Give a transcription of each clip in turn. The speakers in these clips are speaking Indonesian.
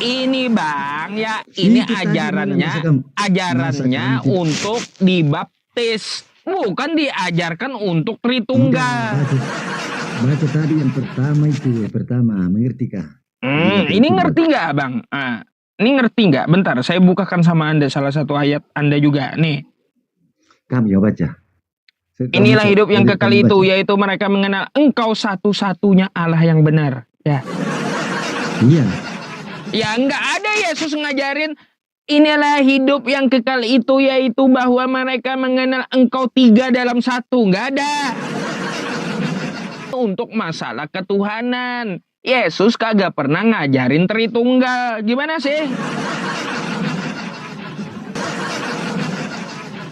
Ini Bang, ya ini Itu tadi ajarannya untuk dibaptis, bukan diajarkan untuk Tritunggal. Baca tadi yang pertama itu, pertama, mengertikah? Ini ngerti nggak Bang? Ini ngerti nggak? Bentar, saya bukakan sama Anda salah satu ayat Anda juga. Nih. Kami ya baca. Inilah hidup yang kekal itu, yaitu mereka mengenal Engkau satu-satunya Allah yang benar. Ya. Iya. Ya nggak ada Yesus ngajarin inilah hidup yang kekal itu, yaitu bahwa mereka mengenal Engkau 3 dalam 1. Nggak ada. Untuk masalah ketuhanan, Yesus kagak pernah ngajarin Tritunggal. Gimana sih?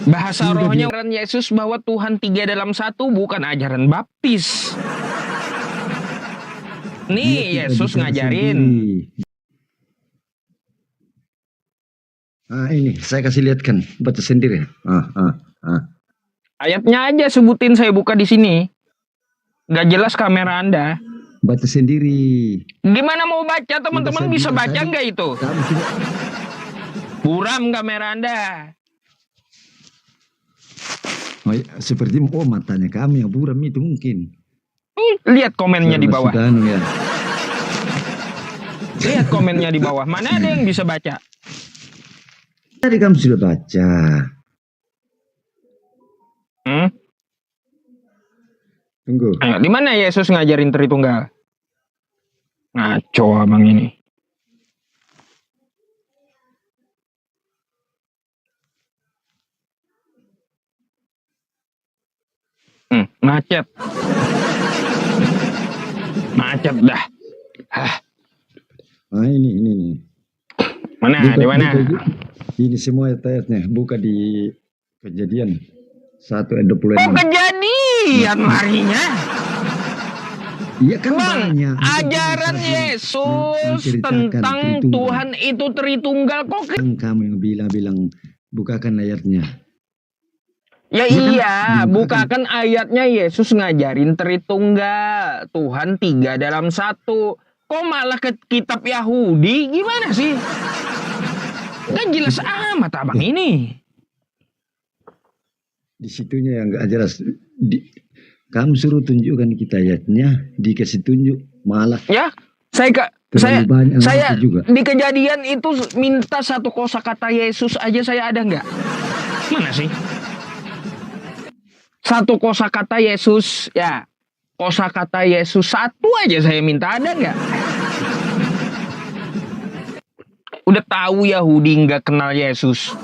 Bahasa rohnya ajaran Yesus bahwa Tuhan 3 dalam 1 bukan ajaran baptis. Nih Yesus ngajarin. Ini saya kasih lihatkan, baca sendiri. Ayatnya aja sebutin, saya buka di sini. Gak jelas kamera Anda. Baca sendiri. Gimana mau baca? Teman-teman bisa baca nggak itu? Buram kamera Anda. Oh, seperti matanya kami yang buram itu mungkin. Lihat komennya di bawah. Ya. Lihat komennya di bawah. Mana ada yang bisa baca? Tadi kamu sudah baca. Tunggu. Ayo, di mana Yesus ngajarin Tritunggal? Ngaco abang ini. Macet. Macet dah. Ini. Mana? Di mana? Ini semua ayat-ayatnya, buka di Kejadian 1 ayat 26. Oh, Kejadian larinya. Iya kan Bang, banyak. ajaran Yesus tentang Tuhan itu Tritunggal kok. Kamu yang bilang bukakan ayatnya. Ya iya, bukakan ayatnya. Yesus ngajarin Tritunggal, Tuhan 3 dalam 1. Kok malah ke kitab Yahudi? Gimana sih? Kan jelas amat abang ini. Di situnya yang nggak jelas. Kamu suruh tunjukkan kita ayatnya, dikasih tunjuk malah. Ya, saya juga. Di Kejadian itu minta 1 kosakata Yesus aja saya ada nggak? Mana sih? 1 kosakata Yesus, ya. Kosakata Yesus 1 aja saya minta, ada nggak? Udah tahu Yahudi nggak kenal Yesus.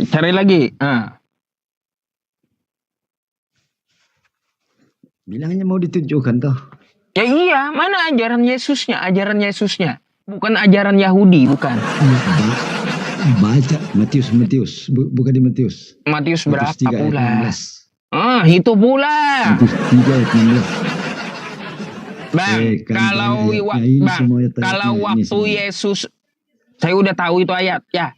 Cari lagi. Bilangnya mau ditunjukkan toh. Ya iya, mana ajaran Yesusnya? Ajaran Yesusnya, bukan ajaran Yahudi, bukan. Baca Matius, bukan di Matius. Matius berapa pula? Itu pula. Matius 3 ayat 16. Bang, kalau waktu Yesus, saya udah tahu itu ayat ya.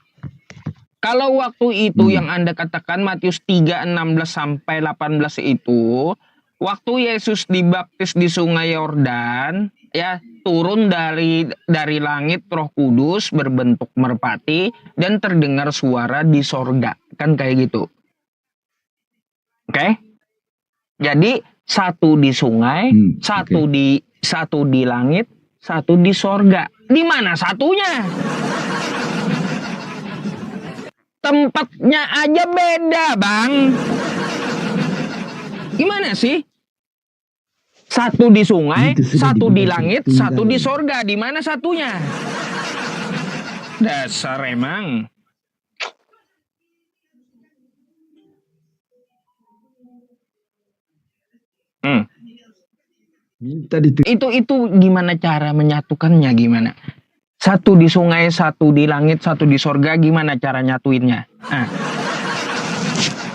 Kalau waktu itu yang Anda katakan Matius 3, 16 sampai 18 itu, waktu Yesus dibaptis di Sungai Yordan, ya, turun dari langit Roh Kudus berbentuk merpati dan terdengar suara di sorga, kan kayak gitu. Oke? Jadi 1 di sungai, 1 di langit, 1 di sorga. Di mana satunya? Tempatnya aja beda, Bang. Gimana sih? 1 di sungai, 1 di langit, 1 di sorga. Di mana satunya? Dasar emang. Itu gimana cara menyatukannya, gimana? 1 di sungai, 1 di langit, 1 di sorga, gimana cara nyatuinnya?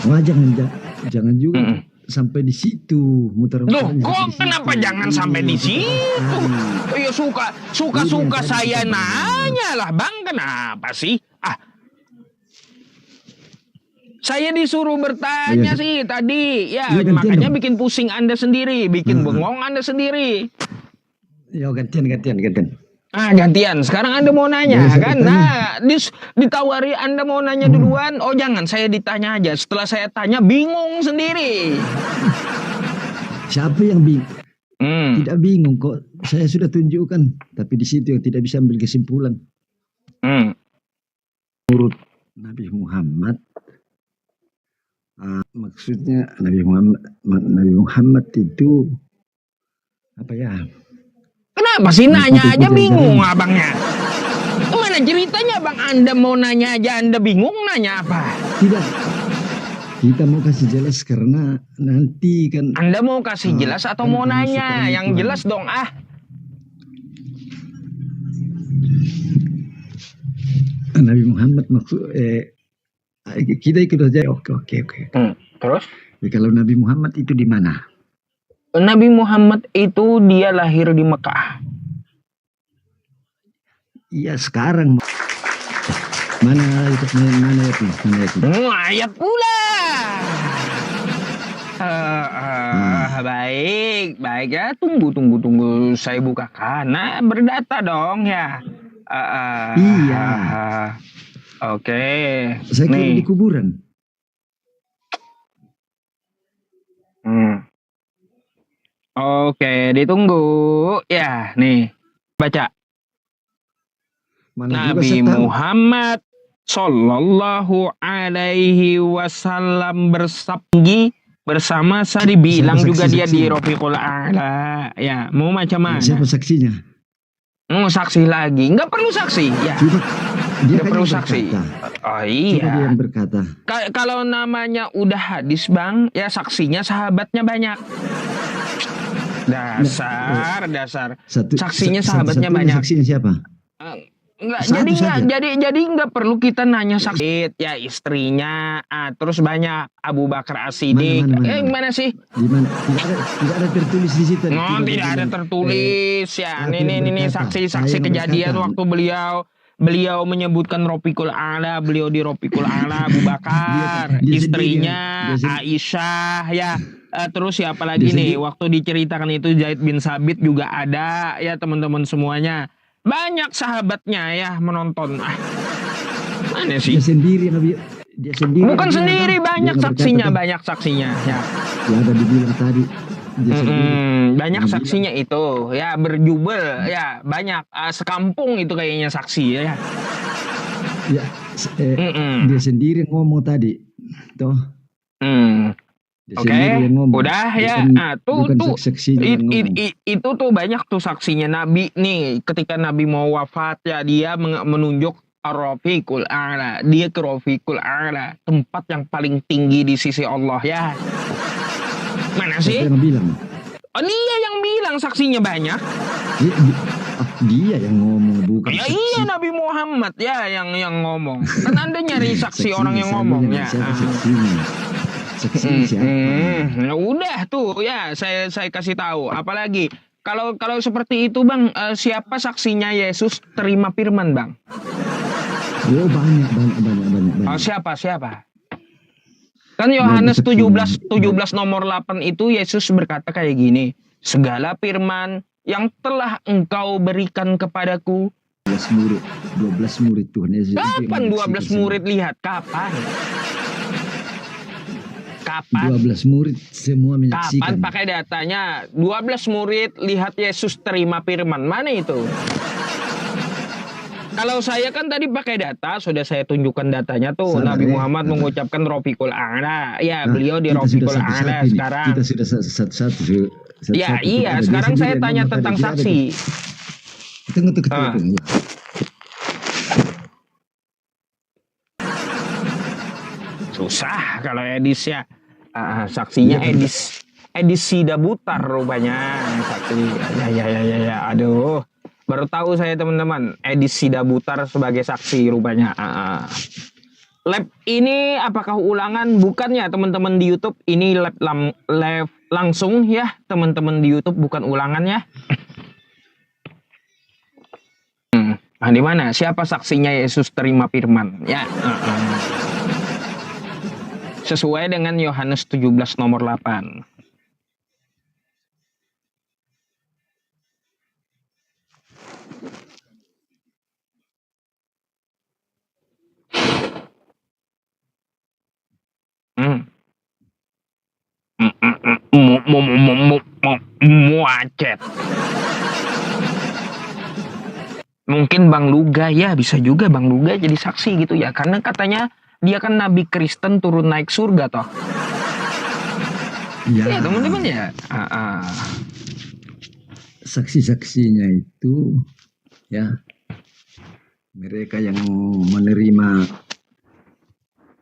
Wah, jangan juga sampai di situ, muter-muter. Kok kenapa jangan sampai di situ? Ya suka saya nanya lah, Bang, kenapa sih? Saya disuruh bertanya sih tadi. Ya, Iya, gantian makanya dong. bikin pusing Anda sendiri, bikin bengong Anda sendiri. Ya gantian. Gantian. Sekarang Anda mau nanya, Boleh saya kan? bertanya? Nah, ditawari Anda mau nanya duluan. Oh, jangan, saya ditanya aja. Setelah saya tanya, bingung sendiri. Siapa yang bingung? Hmm. Tidak bingung kok. Saya sudah tunjukkan, tapi di situ yang tidak bisa ambil kesimpulan. Menurut Nabi Muhammad, maksudnya Nabi Muhammad itu apa ya? Kenapa sih nanya aja bingung abangnya? Gimana ceritanya bang? Anda mau nanya aja Anda bingung, nanya apa? Tidak. Kita mau kasih jelas karena nanti kan. Anda mau kasih jelas atau mau kamu nanya? suka Yang itu, jelas dong Nabi Muhammad maksud kita ikut saja. Oke. Terus? Ya, kalau Nabi Muhammad itu di mana? Nabi Muhammad itu dia lahir di Mekah. Iya sekarang. Mana itu? Ayat pula. Baik ya. Tunggu. Saya bukakan. Nah, berdata dong ya. Iya. Oke. Saya kira di kuburan. Oke, ditunggu. Ya, nih. Baca. Mana Nabi Muhammad Sallallahu Alaihi Wasallam bersama saya dibilang juga dia di Rafiqul A'la. Ya, mau macam mana? Siapa saksinya? Mau saksi lagi? Nggak perlu saksi. Ya. Dia Nggak perlu saksi. Berkata. Oh iya. Coba dia yang berkata. Kalau namanya udah hadis bang, ya saksinya sahabatnya banyak. Dasar. Saksinya sahabatnya banyak. Saksinya siapa? Jadi nggak perlu kita nanya saksi ya istrinya, terus banyak Abu Bakar As-Siddiq. Gimana sih? Tidak ada tertulis di situ. Tidak ada tertulis ya. Ini saksi kejadian waktu beliau menyebutkan Rafiqul A'la, beliau di Rafiqul A'la, Abu Bakar, istrinya Aisyah ya. Terus siapa lagi nih? Waktu diceritakan itu Zaid bin Sabit juga ada ya teman-teman semuanya. Banyak sahabatnya ya menonton. Mana sih? Dia sendiri. Bukan sendiri, banyak saksinya ya. Ya ada dibilang tadi. Banyak saksinya itu ya, berjubel ya, banyak sekampung itu kayaknya saksi ya. Dia sendiri ngomong tadi. Toh. Oke, udah ya. Itu tuh banyak tuh saksinya Nabi nih. Ketika Nabi mau wafat ya, dia menunjuk Ar-Rafiqul A'la. Dia ke Rafiqul A'la, tempat yang paling tinggi di sisi Allah ya. Mana sih? Siapa yang bilang? Oh, dia yang bilang saksinya banyak. Dia yang ngomong, bukan ya saksi. Iya, Nabi Muhammad ya yang ngomong. Kan Anda nyari saksi orang yang ngomong ya. Ya udah tuh ya, saya kasih tahu. Apalagi kalau seperti itu bang, siapa saksinya Yesus terima firman bang? Oh banyak. Oh, siapa? Kan Yohanes 17 nomor 8 itu Yesus berkata kayak gini, segala firman yang telah engkau berikan kepadaku. 12 murid Tuhan Yesus. Kapan 12 murid lihat? Kapan? 12 murid semua menyaksikan. Kapan pakai datanya? 12 murid lihat Yesus terima firman. Mana itu? Kalau saya kan tadi pakai data, sudah saya tunjukkan datanya tuh. Nabi Muhammad mengucapkan Rafiqul A'la. Ya, beliau di Rafiqul A'la sekarang. Kita sudah satu. Ya, iya. Sekarang saya tanya tentang saksi. Tunggu. Susah kalau Edis ya. Saksinya Edis Sidabutar rupanya saksi. Ya. Aduh. Baru tahu saya teman-teman, Edis Sidabutar sebagai saksi rupanya. Lab ini apakah ulangan? Bukan ya teman-teman di YouTube. Ini lab langsung ya teman-teman di YouTube, bukan ulangan ya. Di mana? Siapa saksinya Yesus terima firman? Ya. Sesuai dengan Yohanes 17 nomor 8. Hmm. Muacet. Mungkin Bang Luga, ya bisa juga Bang Luga jadi saksi gitu ya. Karena katanya dia kan nabi Kristen turun naik surga toh. Ya, Ya teman-teman ya. saksi-saksinya itu ya mereka yang menerima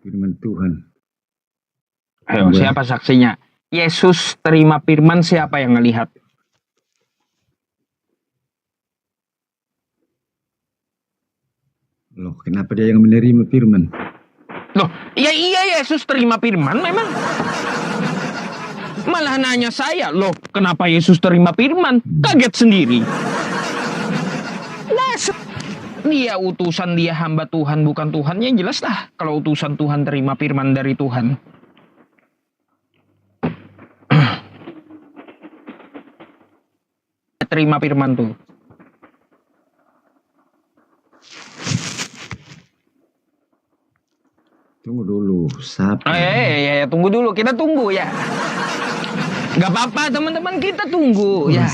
firman Tuhan. Ayo, siapa saksinya? Yesus terima firman, siapa yang ngelihat? Loh, kenapa dia yang menerima firman? Loh, iya Yesus terima firman memang. Malah nanya saya, loh kenapa Yesus terima firman? Kaget sendiri. Nah, dia utusan, dia hamba Tuhan, bukan Tuhannya, jelas lah. Kalau utusan Tuhan terima firman dari Tuhan. Terima firman tuh. Tunggu dulu, siapa? Ya, tunggu dulu, kita tunggu ya. Gak apa-apa teman-teman, kita tunggu ya.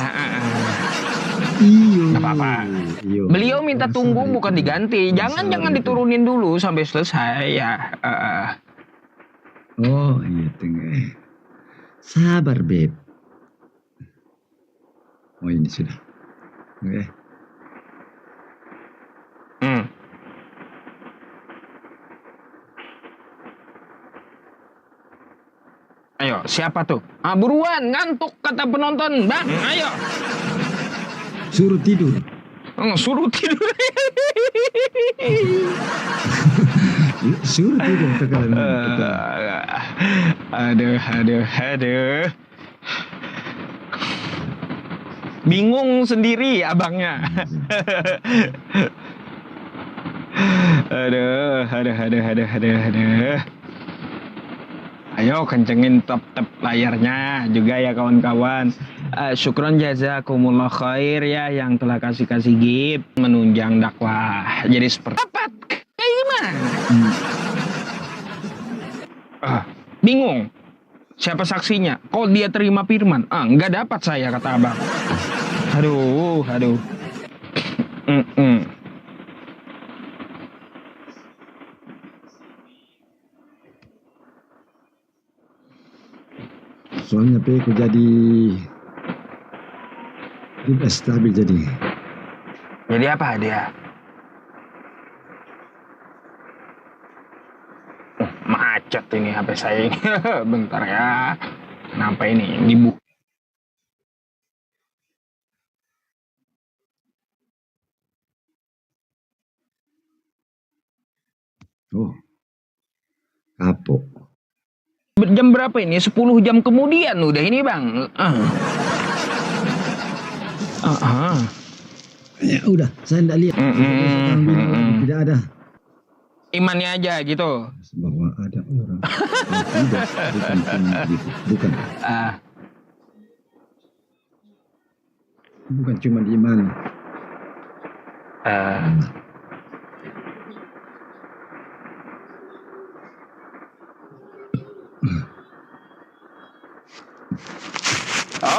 Iyo. Gak apa-apa. Beliau minta tunggu bukan diganti. Jangan diturunin dulu sampai selesai ya. Oh iya tengah. Sabar beb. Oh ini sudah. Oke. Ayo, siapa tuh? Buruan, ngantuk kata penonton. Bang, ayo. Suruh tidur. Suruh tidur. Suruh tidur sekarang. Aduh. Bingung sendiri abangnya. Aduh. Ayo kencengin top layarnya juga ya kawan-kawan. Syukron jazakumullah khair ya yang telah kasih gift menunjang dakwah. Jadi seperti apa? Kayak gimana? Bingung. Siapa saksinya? Kok dia terima firman? Nggak dapat saya kata abang. Aduh. Soalnya aku jadi tidak stabil jadi. Jadi apa dia? Macet ini HP saya. Bentar ya. Kenapa ini? Dibuka. Oh. Kapok. Jam berapa ini? 10 jam kemudian udah ini bang. Ya udah, saya tidak lihat. Tidak ada. Imannya aja gitu. Bahwa ada orang. Tidak, bukan. Bukan cuma di iman.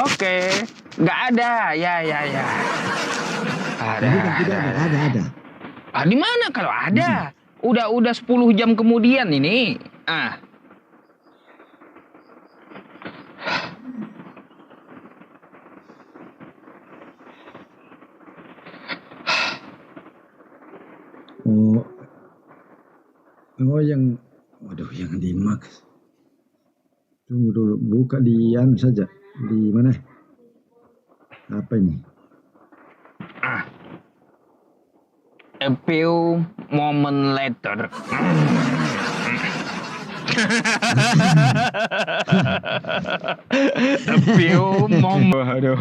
Oke, nggak ada, ya. Ada. Di mana kalau ada? Udah 10 jam kemudian ini. Oh yang, waduh yang di Max. Tunggu dulu, buka di yang saja. Di mana? Apa ini? A few moment later. A few moment. Aduh.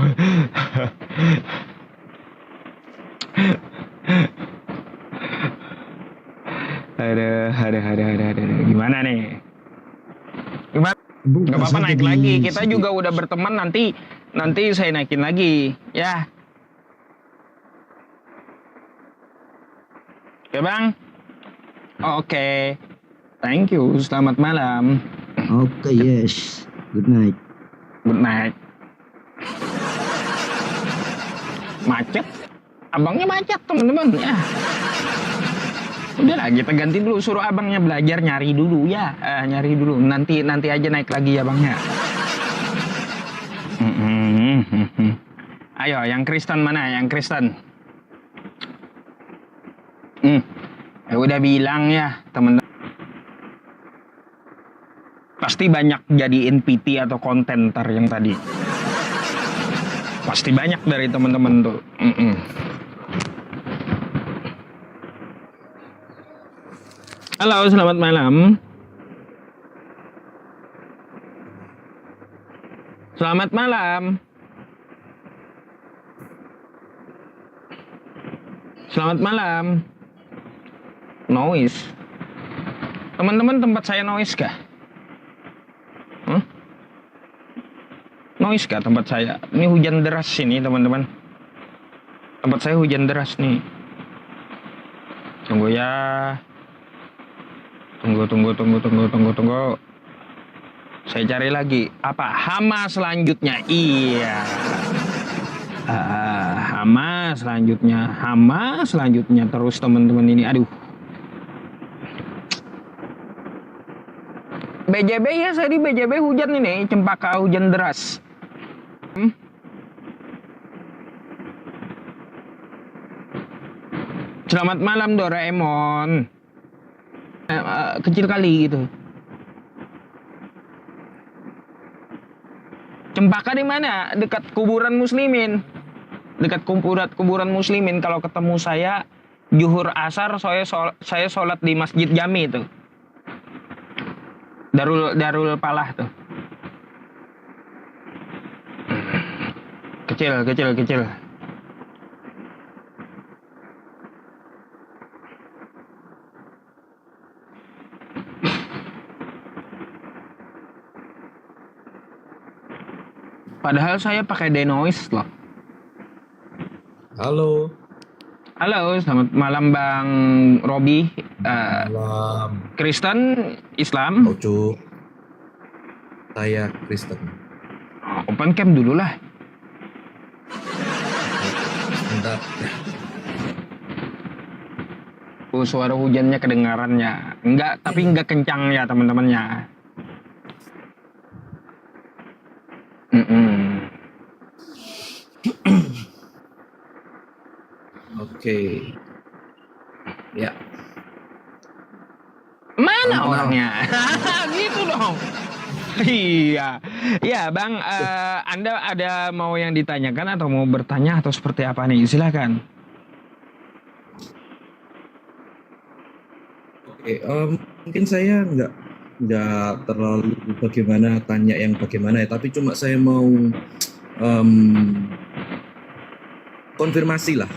Gimana nih? Gimana? Bukan Gak apa-apa, saja naik di lagi. Kita segi- juga udah berteman, nanti saya naikin lagi. Ya. Oke, Bang. Oke. Thank you. Selamat malam. Oke, yes. Good night. Good night. Macet. Abangnya macet, teman-teman. Ya. Udah lah, kita ganti dulu. Suruh abangnya belajar nyari dulu ya. Nyari dulu. Nanti aja naik lagi ya, Bang ya. Ayo, yang Kristen mana? Yang Kristen. Udah bilang ya, teman-teman. Pasti banyak jadiin PT atau kontenter yang tadi. Pasti banyak dari teman-teman tuh. Halo, selamat malam. Selamat malam. Selamat malam. Noise. Teman-teman, tempat saya noise kah? Noise kah tempat saya? Ini hujan deras sini, teman-teman. Tempat saya hujan deras nih. Tunggu ya. Tunggu. Saya cari lagi. Apa? Hama selanjutnya. Iya. Hama selanjutnya terus teman-teman ini. Aduh. BJB ya, saya di BJB hujan ini, Cempaka hujan deras. Selamat malam Doraemon. Kecil kali gitu. Cempaka di mana? Dekat kuburan muslimin. Dekat kuburan muslimin. Kalau ketemu saya zuhur asar, saya sholat di Masjid Jami itu. Darul Palah tuh. Kecil. Padahal saya pakai denoise loh. Halo. Halo, selamat malam Bang Robi. Malam. Kristen, Islam. Ojo. Saya Kristen. Open cam dulu lah. Bentar. Suara hujannya kedengarannya. Tapi enggak kencang ya teman-temannya. Oke. Ya. Mana orangnya? Gitu dong. Iya. Ya Bang, Anda ada mau yang ditanyakan atau mau bertanya atau seperti apa nih? Silakan. Oke. Mungkin saya nggak terlalu bagaimana tanya yang bagaimana ya, tapi cuma saya mau konfirmasi lah.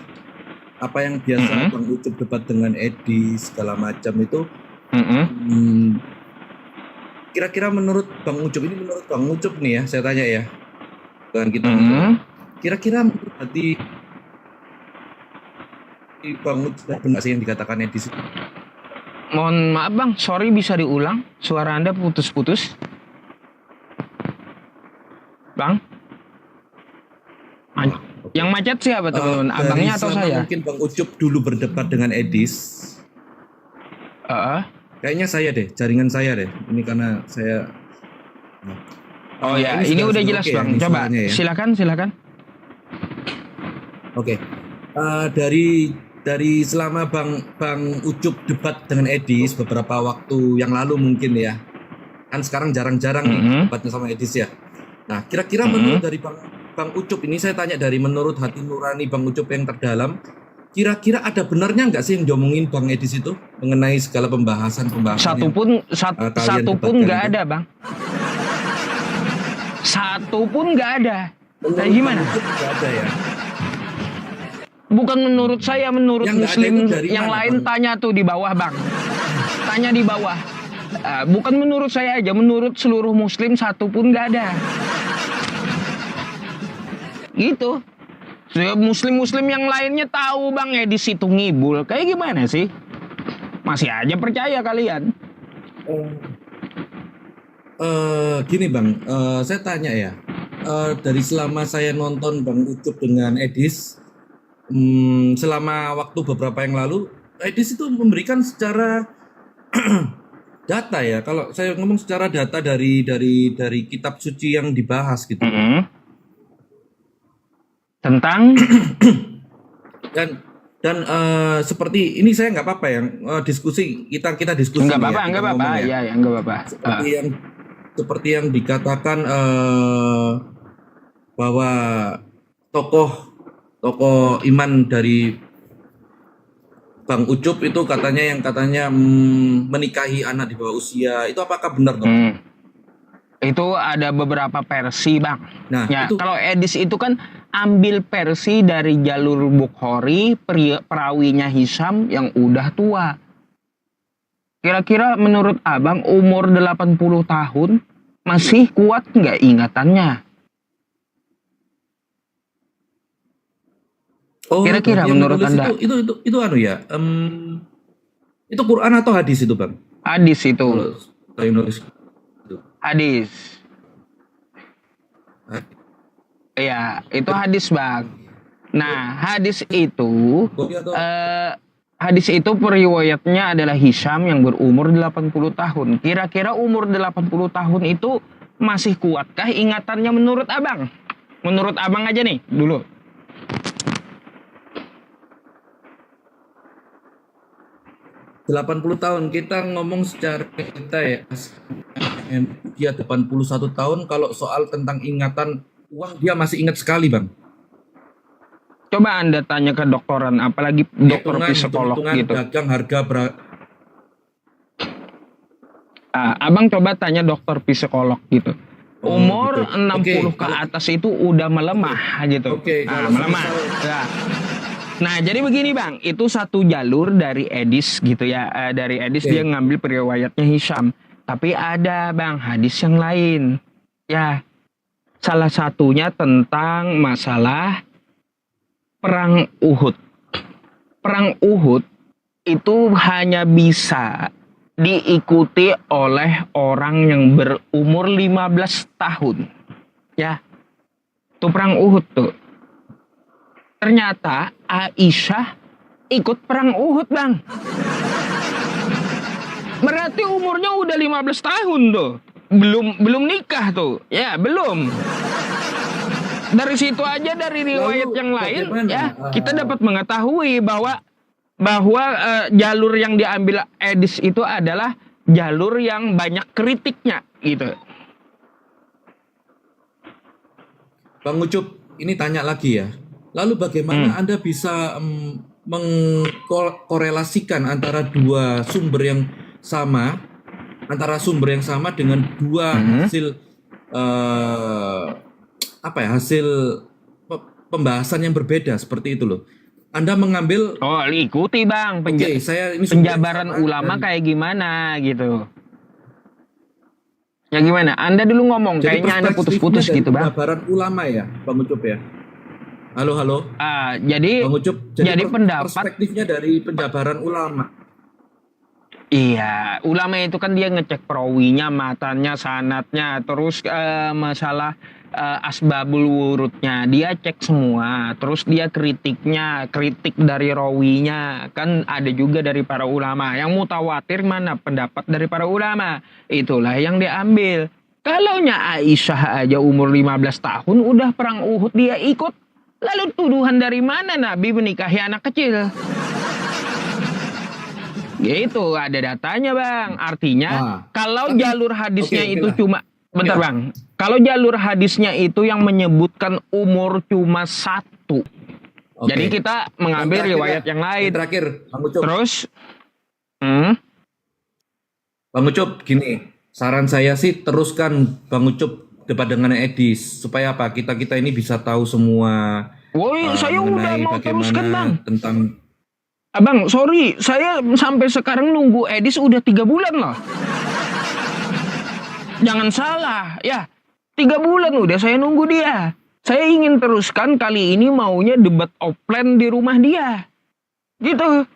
Apa yang biasa Bang Ucup debat dengan Edi segala macam itu. Kira-kira menurut Bang Ucup nih ya, saya tanya ya, dengan kita kira-kira menurut hati Bang Ucup benar sih yang dikatakan Edi? Mohon maaf Bang, sorry bisa diulang, suara Anda putus-putus. Bang? Yang macet siapa teman-teman? Abangnya atau saya? Mungkin Bang Ucup dulu berdebat dengan Edis. Kayaknya saya deh, jaringan saya deh. Ini karena saya. Oh ya, ini udah jelas Bang. Coba, ya. Silakan. Oke. Dari selama Bang Ucup debat dengan Edis beberapa waktu yang lalu mungkin ya. Kan sekarang jarang-jarang nih debatnya sama Edis ya. Nah, kira-kira menurut dari Bang Ucup ini, saya tanya dari menurut hati nurani Bang Ucup yang terdalam, kira-kira ada benarnya nggak sih yang diomongin Bang Edis itu mengenai segala pembahasan satu pun nggak ada Bang. Satu pun nggak ada. Kayak gimana? Nggak ada ya. Bukan menurut saya, menurut yang Muslim yang mana, lain Bang? Tanya tuh di bawah Bang. Tanya di bawah. Bukan menurut saya aja, menurut seluruh muslim satu pun nggak ada. Gitu. Muslim-muslim yang lainnya tahu Bang Edis itu ngibul. Kayak gimana sih? Masih aja percaya kalian. Gini Bang, saya tanya ya. Dari selama saya nonton Bang Ucup dengan Edis, selama waktu beberapa yang lalu, Edis itu memberikan secara data ya. Kalau saya ngomong secara data dari kitab suci yang dibahas gitu. Tentang dan seperti ini saya nggak apa-apa ya diskusi kita diskusi nggak nih apa-apa, ya, nggak kita apa-apa, ngomong ya. ya nggak apa-apa. Seperti yang dikatakan bahwa tokoh iman dari Bang Ucup itu katanya menikahi anak di bawah usia, itu apakah benar toh? Itu ada beberapa versi Bang. Nah, ya, itu kalau Edis itu kan ambil versi dari jalur Bukhari, perawinya Hisam yang udah tua. Kira-kira menurut Abang umur 80 tahun masih kuat nggak ingatannya? Kira-kira yang menurut menulis Anda? itu anu ya, itu Quran atau hadis itu Bang? Hadis itu. Kalau saya nulis Hadis. Iya, itu hadis Bang. Nah, hadis itu periwayatnya adalah Hisam yang berumur 80 tahun. Kira-kira umur 80 tahun itu masih kuatkah ingatannya menurut Abang? Menurut Abang aja nih dulu. ...80 tahun kita ngomong secara kita ya, dia 81 tahun, kalau soal tentang ingatan uang dia masih ingat sekali Bang. Coba Anda tanya ke dokteran, apalagi dokter psikolog gitu. Dagang harga Abang coba tanya dokter psikolog gitu. Umur gitu. 60 ke atas itu udah melemah gitu. Melemah. Nah, jadi begini Bang, itu satu jalur dari Edis gitu ya. Dari Edis dia ngambil periwayatnya Hisam. Tapi ada Bang hadis yang lain. Ya, salah satunya tentang masalah perang Uhud. Perang Uhud itu hanya bisa diikuti oleh orang yang berumur 15 tahun. Ya, itu perang Uhud tuh. Ternyata Aisyah ikut perang Uhud Bang. Berarti umurnya udah 15 tahun tuh. Belum nikah tuh. Ya, belum. Dari situ aja, dari riwayat yang lain ya, kita dapat mengetahui bahwa jalur yang diambil Edis itu adalah jalur yang banyak kritiknya gitu. Bang Ucup, ini tanya lagi ya. Lalu bagaimana Anda bisa mengkorelasikan antara dua sumber yang sama, dengan dua hasil hasil pembahasan yang berbeda seperti itu loh. Anda mengambil ikuti Bang penjabaran ulama kayak gimana gitu. Ya gimana? Anda dulu ngomong kayaknya Anda putus-putus gitu Bang. Penjabaran ulama ya, Bang Ucup ya. Halo. Jadi Bang Ucup, jadi pendapat perspektifnya dari penjabaran ulama. Iya, ulama itu kan dia ngecek perawinya, matanya, sanatnya, terus masalah asbabul wurudnya, dia cek semua, terus dia kritik dari rawinya, kan ada juga dari para ulama. Yang mutawatir mana pendapat dari para ulama, itulah yang diambil. Kalaunya Aisyah aja umur 15 tahun udah perang Uhud dia ikut, lalu tuduhan dari mana Nabi menikahi anak kecil? Gitu, ada datanya Bang. Artinya kalau jalur hadisnya itu cuma bentar Bang. Kalau jalur hadisnya itu yang menyebutkan umur cuma 1. Jadi kita mengambil riwayat yang lain. Terakhir, Bang Ucup. Terus Bang Ucup, gini, saran saya sih teruskan Bang Ucup debat dengan Edis supaya apa? Kita ini bisa tahu semua. Saya udah mau teruskan Bang. Tentang Abang, sorry, saya sampai sekarang nunggu Edis udah 3 bulan loh. Jangan salah, ya 3 bulan udah saya nunggu dia. Saya ingin teruskan kali ini maunya debat offline di rumah dia. Gitu.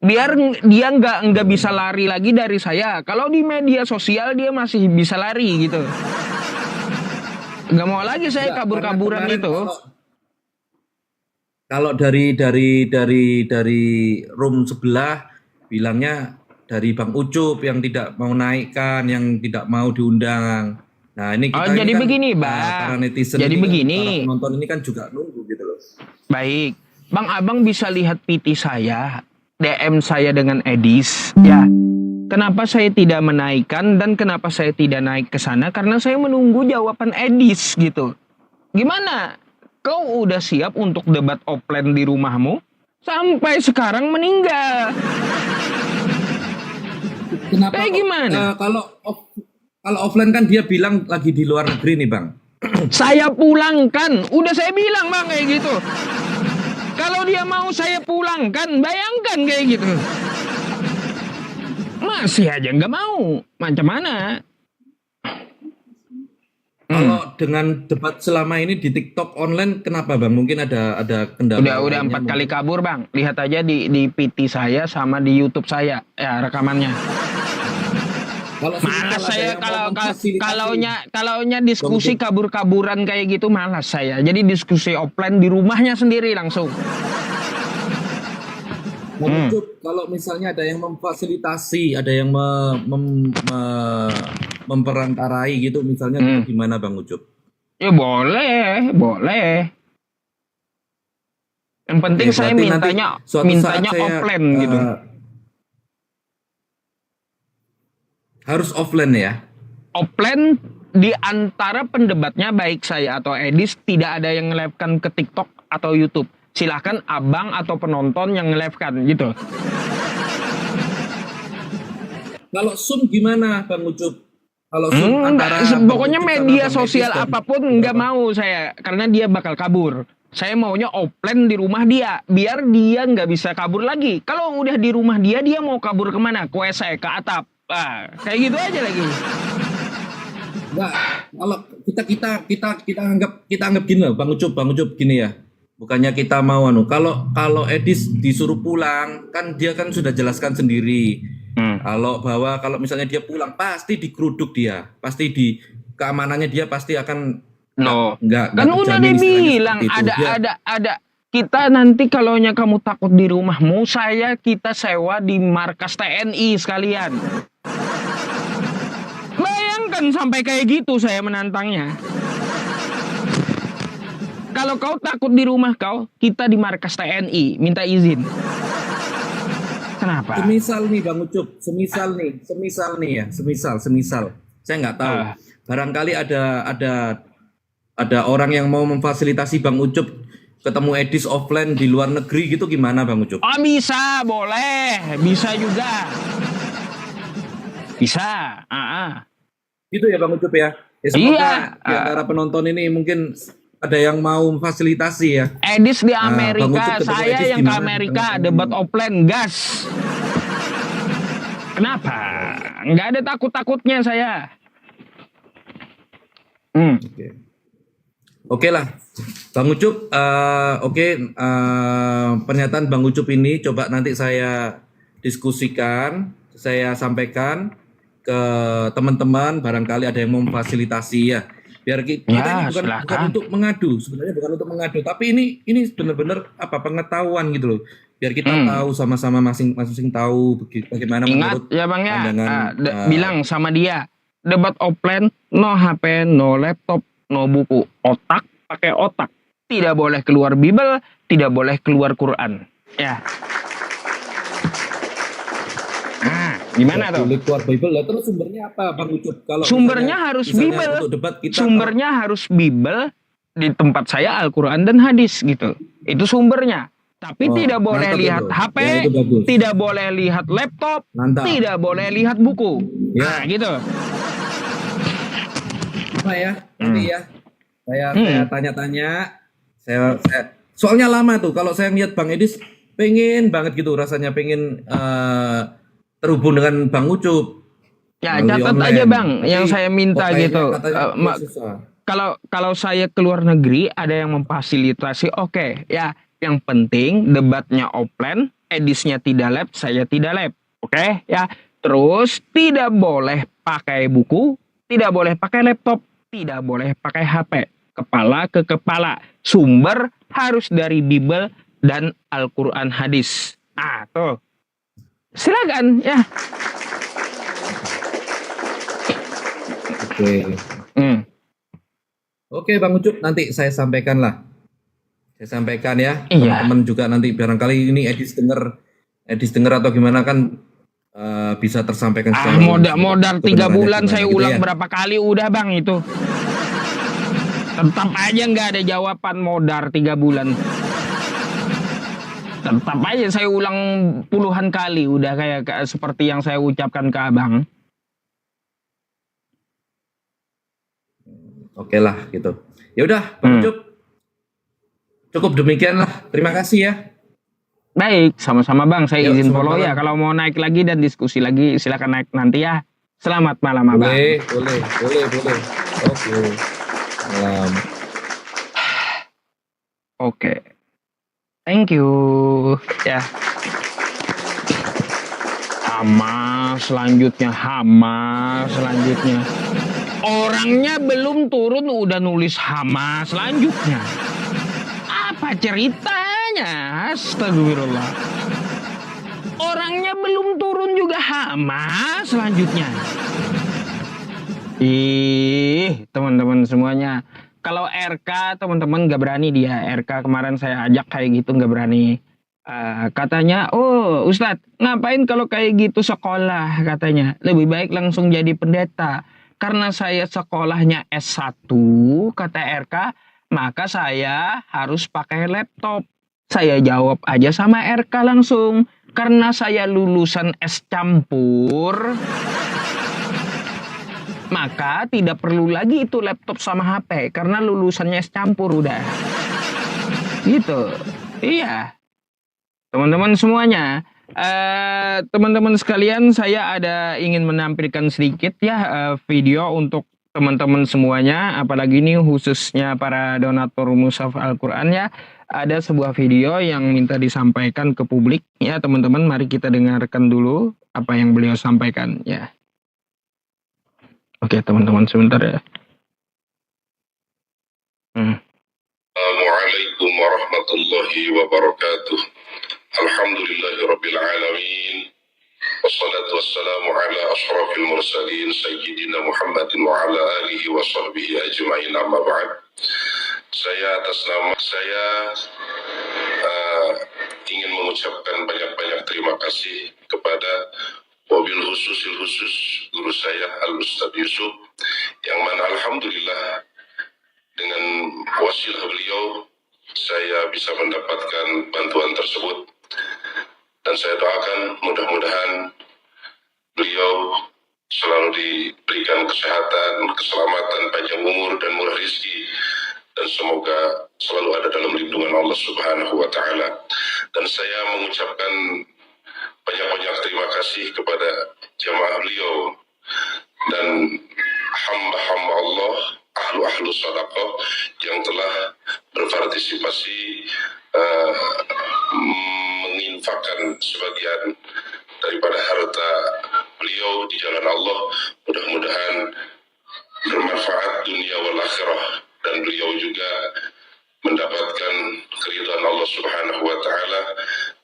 Biar dia nggak bisa lari lagi dari saya. Kalau di media sosial dia masih bisa lari gitu. Nggak mau lagi saya kabur-kaburan itu. Kalau dari room sebelah bilangnya dari Bang Ucup yang tidak mau naikkan, yang tidak mau diundang. Nah ini kita jadi kan, begini, para Bang. netizen Jadi ini begini. para penonton ini kan juga nunggu gitu loh. Baik, Bang Abang bisa lihat PT saya, DM saya dengan Edis, ya. Kenapa saya tidak menaikkan dan kenapa saya tidak naik ke sana? Karena saya menunggu jawaban Edis gitu. Gimana? Kau udah siap untuk debat offline di rumahmu? Sampai sekarang meninggal. Kenapa? Gimana? Kalau offline kan dia bilang lagi di luar negeri nih Bang. Saya pulangkan. Udah saya bilang Bang kayak gitu. Kalau dia mau saya pulangkan, bayangkan kayak gitu. Masih aja nggak mau. Macam mana? Kalau dengan debat selama ini di TikTok online, kenapa Bang? Mungkin ada kendala. Udah 4 kali kabur Bang. Lihat aja di PT saya sama di YouTube saya, ya rekamannya. Malas saya kalaunya diskusi kabur-kaburan kayak gitu malas saya. Jadi diskusi offline di rumahnya sendiri langsung. Kalau misalnya ada yang memfasilitasi, ada yang memperantarai gitu, misalnya gimana Bang Ucup? Ya boleh. Yang penting saya mintanya offline gitu. Harus offline ya? Offline di antara pendebatnya baik saya atau Edis tidak ada yang nge-live-kan ke TikTok atau YouTube. Silahkan abang atau penonton yang nge-live-kan gitu. Kalau Zoom gimana Bang Ucup? Kalau Zoom pokoknya media sosial apapun nggak mau saya karena dia bakal kabur. Saya maunya offline di rumah dia biar dia nggak bisa kabur lagi. Kalau udah di rumah dia mau kabur kemana? Ke WC, ke atap. Kayak gitu aja lagi. Enggak, kalau kita anggap gini loh, Bang Ucup gini ya. Bukannya kita mau kalau Edis disuruh pulang, kan dia kan sudah jelaskan sendiri. Kalau misalnya dia pulang pasti digeruduk dia, pasti di keamanannya dia pasti akan enggak kan udah dibilang ada kita nanti kalaunya kamu takut di rumahmu, kita sewa di markas TNI sekalian. Bayangkan sampai kayak gitu saya menantangnya. Kalau kau takut di rumah kita di markas TNI, minta izin. Kenapa? Semisal nih Bang Ucup, semisal nih ya, semisal. Saya nggak tahu. Barangkali ada orang yang mau memfasilitasi Bang Ucup ketemu Edis offline di luar negeri gitu, gimana Bang Ucup? Bisa, boleh, bisa juga. Bisa, Gitu ya Bang Ucup ya. Semoga di antara penonton ini mungkin ada yang mau memfasilitasi ya. Edis di Amerika, saya yang ke Amerika, debat offline, gas. Kenapa? Nggak ada takut-takutnya saya. Oke lah, Bang Ucup. Pernyataan Bang Ucup ini coba nanti saya diskusikan, saya sampaikan ke teman-teman. Barangkali ada yang mau memfasilitasi ya. Biar kita ini bukan untuk mengadu, sebenarnya bukan untuk mengadu, tapi ini benar-benar pengetahuan gitu loh. Biar kita tahu sama-sama masing-masing tahu bagaimana menurut ya Bang ya. pandangan. Bilang sama dia, debat offline, no HP, no laptop, no buku, otak pakai otak. Tidak boleh keluar Bible, tidak boleh keluar Quran. Ya. Gimana tuh? Keluar Bible, terus sumbernya apa Bang Ucup? Kalau sumbernya harus Bible. Sumbernya harus Bible, di tempat saya Al-Quran dan hadis gitu. Itu sumbernya. Tapi tidak boleh lihat HP, tidak boleh lihat laptop, tidak boleh lihat buku. Nah, gitu. Apa ya? Nanti ya. Saya tanya-tanya. Saya soalnya lama tuh kalau saya lihat Bang Edis pengen banget gitu rasanya pengen terhubung dengan Bang Ucup. Ya, melalui catat aja online. Bang, Tapi yang saya kok minta kayaknya gitu. katanya susah. Kalau saya ke luar negeri ada yang memfasilitasi, oke, ya. Yang penting debatnya offline, edisnya tidak lab, saya tidak lab. Oke, ya. Terus tidak boleh pakai buku, tidak boleh pakai laptop, tidak boleh pakai HP. Kepala ke kepala. Sumber harus dari Bible dan Al-Qur'an hadis. Ah, tuh. Silakan ya. Oke. Hmm. Oke Bang Ucup, nanti saya sampaikan lah. Saya sampaikan ya, Iya. teman-teman juga nanti barangkali ini Edis denger atau gimana kan bisa tersampaikan secara Modal 3 kebenarannya bulan gimana saya gitu ulang ya. berapa kali udah Bang itu. Tetap aja nggak ada jawaban, modal 3 bulan. Tetap aja saya ulang puluhan kali udah kayak seperti yang saya ucapkan ke Abang. Oke lah gitu. Ya udah Bang Ucup. Cukup demikian lah. Terima kasih ya. Baik, sama-sama Bang. Saya izin Selamat follow malam. ya. Kalau mau naik lagi dan diskusi lagi silakan naik nanti ya. Selamat malam Abang. Boleh. Oke. Malam. Oke. Thank you. Ya. Hama selanjutnya. Orangnya belum turun udah nulis hama selanjutnya. Apa ceritanya? Astagfirullah. Orangnya belum turun juga hama selanjutnya. Ih, teman-teman semuanya. Kalau RK teman-teman gak berani dia. RK kemarin saya ajak kayak gitu gak berani. Katanya, oh Ustadz, ngapain kalau kayak gitu sekolah katanya. Lebih baik langsung jadi pendeta. Karena saya sekolahnya S1, kata RK, maka saya harus pakai laptop. Saya jawab aja sama RK langsung. Karena saya lulusan S campur, maka tidak perlu lagi itu laptop sama HP. Karena lulusannya S campur udah. Gitu. Iya. Teman-teman semuanya. Teman-teman sekalian, saya ada ingin menampilkan sedikit ya video untuk teman-teman semuanya, apalagi ini khususnya para donatur mushaf Al-Quran ya. Ada sebuah video yang minta disampaikan ke publik ya teman-teman. Mari kita dengarkan dulu apa yang beliau sampaikan ya. Oke teman-teman sebentar ya. Assalamualaikum warahmatullahi wabarakatuh. Alhamdulillahirabbil alamin. Wassalatu wassalamu ala asyrafil mursalin sayyidina Muhammadin wa ala alihi wa sahbihi ajma'in, amma ba'd. Saya atas nama saya ingin mengucapkan banyak-banyak terima kasih kepada wabil khusus guru saya Al-Ustadz Yusuf, yang mana alhamdulillah dengan wasilah beliau saya bisa mendapatkan bantuan tersebut. Dan saya doakan mudah-mudahan beliau selalu diberikan kesehatan, keselamatan, panjang umur dan murah rezeki, dan semoga selalu ada dalam lindungan Allah Subhanahu wa taala. Dan saya mengucapkan banyak-banyak terima kasih kepada jamaah beliau dan hamba-hamba Allah, ahlu sadaqah yang telah berpartisipasi menginfakkan sebagian daripada harta beliau di jalan Allah. Mudah-mudahan bermanfaat dunia wal akhirah, dan beliau juga mendapatkan keridhaan Allah Subhanahu wa taala,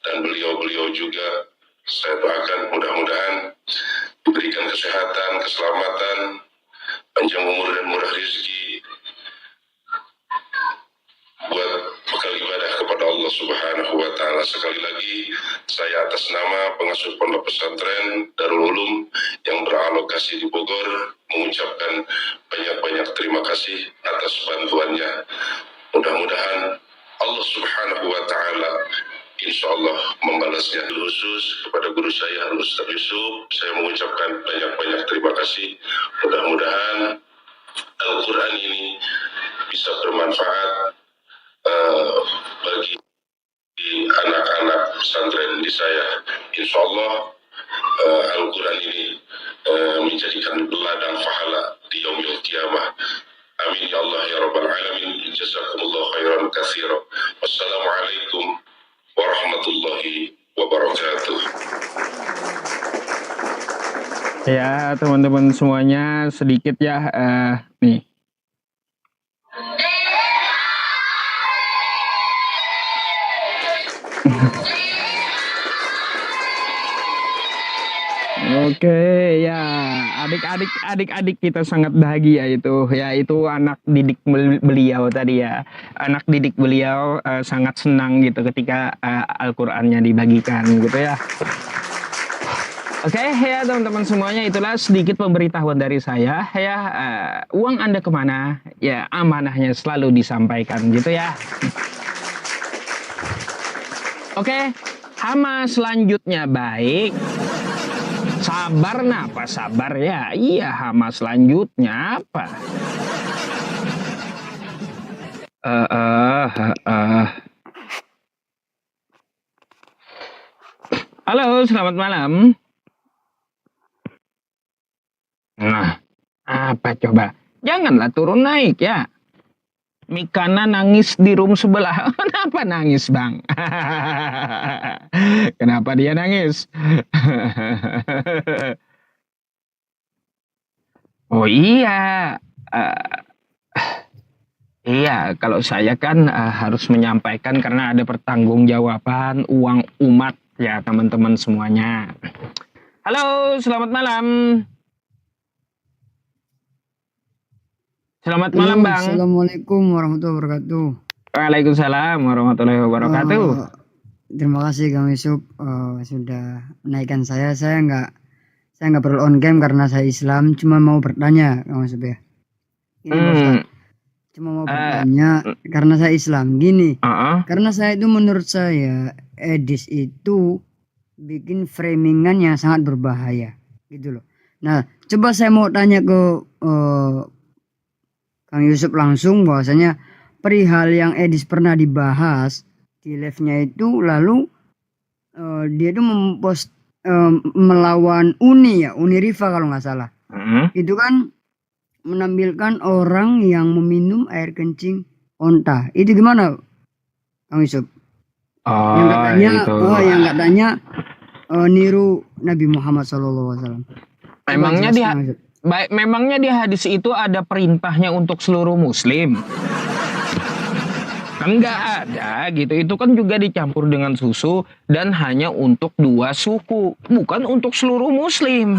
dan beliau juga saya doakan mudah-mudahan diberikan kesehatan, keselamatan, panjang umur dan murah rezeki buat bekal ibadah kepada Allah Subhanahu wa taala. Sekali lagi saya atas nama pengasuh Pondok Pesantren Darul Ulum yang beralokasi di Bogor mengucapkan banyak-banyak terima kasih atas bantuannya. Mudah-mudahan Allah Subhanahu wa taala insyaallah membalasnya. Khusus kepada guru saya Al-Ustadz Yusuf, saya mengucapkan banyak-banyak terima kasih. Mudah-mudahan Al-Quran ini bisa bermanfaat bagi anak-anak pesantren di saya. Insya Allah Al-Quran ini dijadikan ladang pahala di yaumil qiyamah. Amin ya Allah ya rabbal alamin. Jazakumullah khairan katsiran. Wassalamualaikum warahmatullahi wabarakatuh. Ya, teman-teman semuanya, sedikit ya nih. Oke, ya, adik-adik kita sangat bahagia itu, ya, itu anak didik beliau tadi ya, anak didik beliau sangat senang gitu ketika Al-Qur'annya dibagikan gitu ya. Oke, ya teman-teman semuanya, itulah sedikit pemberitahuan dari saya ya. Uang Anda kemana? Ya, amanahnya selalu disampaikan gitu ya. Oke, hama selanjutnya baik. Sabar, napa sabar ya? Iya, hama selanjutnya apa? Halo, selamat malam. Nah, apa coba? Janganlah turun naik ya. Mikana nangis di room sebelah. Kenapa nangis, Bang? Kenapa dia nangis? Oh iya. Iya, kalau saya kan harus menyampaikan karena ada pertanggungjawaban uang umat ya, teman-teman semuanya. Halo, selamat malam. Selamat malam, Bang. Assalamualaikum warahmatullahi wabarakatuh. Waalaikumsalam warahmatullahi wabarakatuh. Terima kasih Kang Yusuf sudah menaikkan saya. Saya nggak perlu on cam karena saya Islam. Cuma mau bertanya Kang Yusuf ya. Ini Pak Ustaz. Cuma mau bertanya karena saya Islam. Gini, karena saya itu menurut saya edis itu bikin framingan yang sangat berbahaya gitu loh. Nah, coba saya mau tanya ke Kang Yusuf langsung, bahwasanya perihal yang edis pernah dibahas di live-nya itu, lalu dia itu mempost melawan Uni Rifa kalau nggak salah. Itu kan menampilkan orang yang meminum air kencing onta. Itu gimana Kang Yusuf? Yang katanya niru Nabi Muhammad SAW. Memangnya di hadis itu ada perintahnya untuk seluruh muslim? Kan nggak ada gitu. Itu kan juga dicampur dengan susu dan hanya untuk 2 suku, bukan untuk seluruh muslim.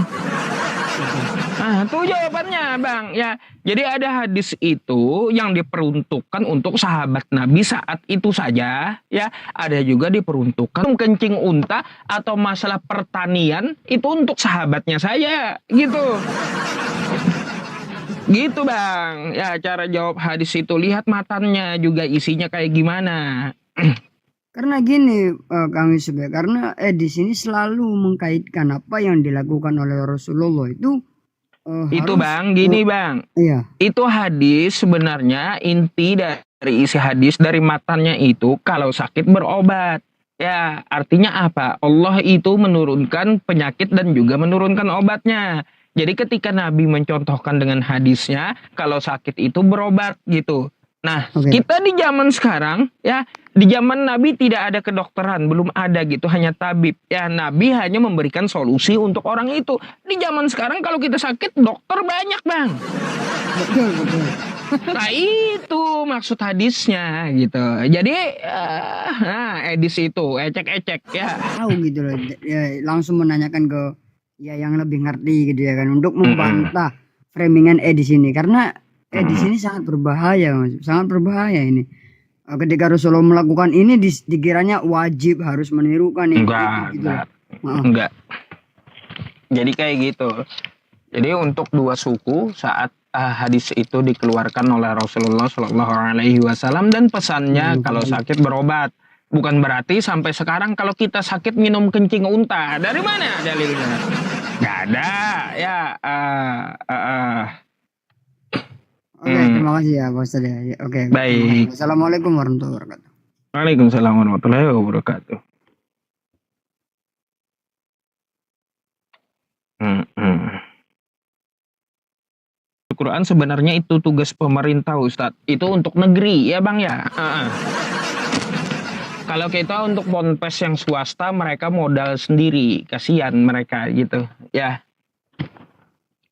Nah, itu jawabannya, Bang. Ya, jadi ada hadis itu yang diperuntukkan untuk sahabat Nabi saat itu saja, ya. Ada juga diperuntukkan kencing unta atau masalah pertanian itu untuk sahabatnya saya, gitu. Gitu, Bang. Ya, cara jawab hadis itu, lihat matannya juga isinya kayak gimana. Karena gini Kang Yusuf ya, karena edis ini selalu mengkaitkan apa yang dilakukan oleh Rasulullah itu itu Bang, gini Bang. Iya. Itu hadis sebenarnya inti dari isi hadis dari matannya itu kalau sakit berobat. Ya, artinya apa? Allah itu menurunkan penyakit dan juga menurunkan obatnya. Jadi ketika Nabi mencontohkan dengan hadisnya, kalau sakit itu berobat gitu. Nah, kita di zaman sekarang ya, di zaman Nabi tidak ada kedokteran, belum ada gitu, hanya tabib. Ya, Nabi hanya memberikan solusi untuk orang itu. Di zaman sekarang kalau kita sakit, dokter banyak, Bang. Betul. Nah, itu maksud hadisnya gitu. Jadi edis itu ecek-ecek ya. Tahu gitu loh. Ya, langsung menanyakan ke ya yang lebih ngerti gitu ya kan, untuk membantah framingan edis ini, karena edis ini sangat berbahaya, ini. Ketika Rasulullah melakukan ini dikiranya wajib harus menirukan ini. Enggak. Jadi kayak gitu. Jadi untuk 2 suku saat hadis itu dikeluarkan oleh Rasulullah SAW dan pesannya kalau sakit berobat. Bukan berarti sampai sekarang kalau kita sakit minum kencing unta. Dari mana dalilnya? Gak ada. Ya. Oke, terima kasih ya Pak Ustaz ya. Oke. Baik. Assalamualaikum warahmatullahi wabarakatuh. Waalaikumsalam warahmatullahi wabarakatuh. Al-Quran sebenarnya itu tugas pemerintah, Ustadz. Itu untuk negeri, ya Bang ya. Kalau kita untuk ponpes yang swasta, mereka modal sendiri, kasihan mereka gitu, ya.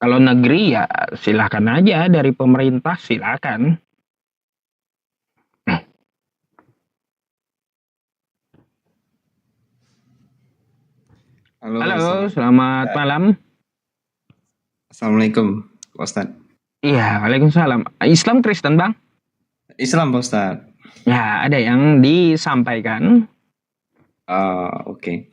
Kalau negeri ya silakan aja, dari pemerintah silakan. Halo, selamat malam. Assalamualaikum, Pak Ustadz. Iya, waalaikumsalam. Islam Kristen, Bang? Islam, Pak Ustadz. Ya, ada yang disampaikan. Oke.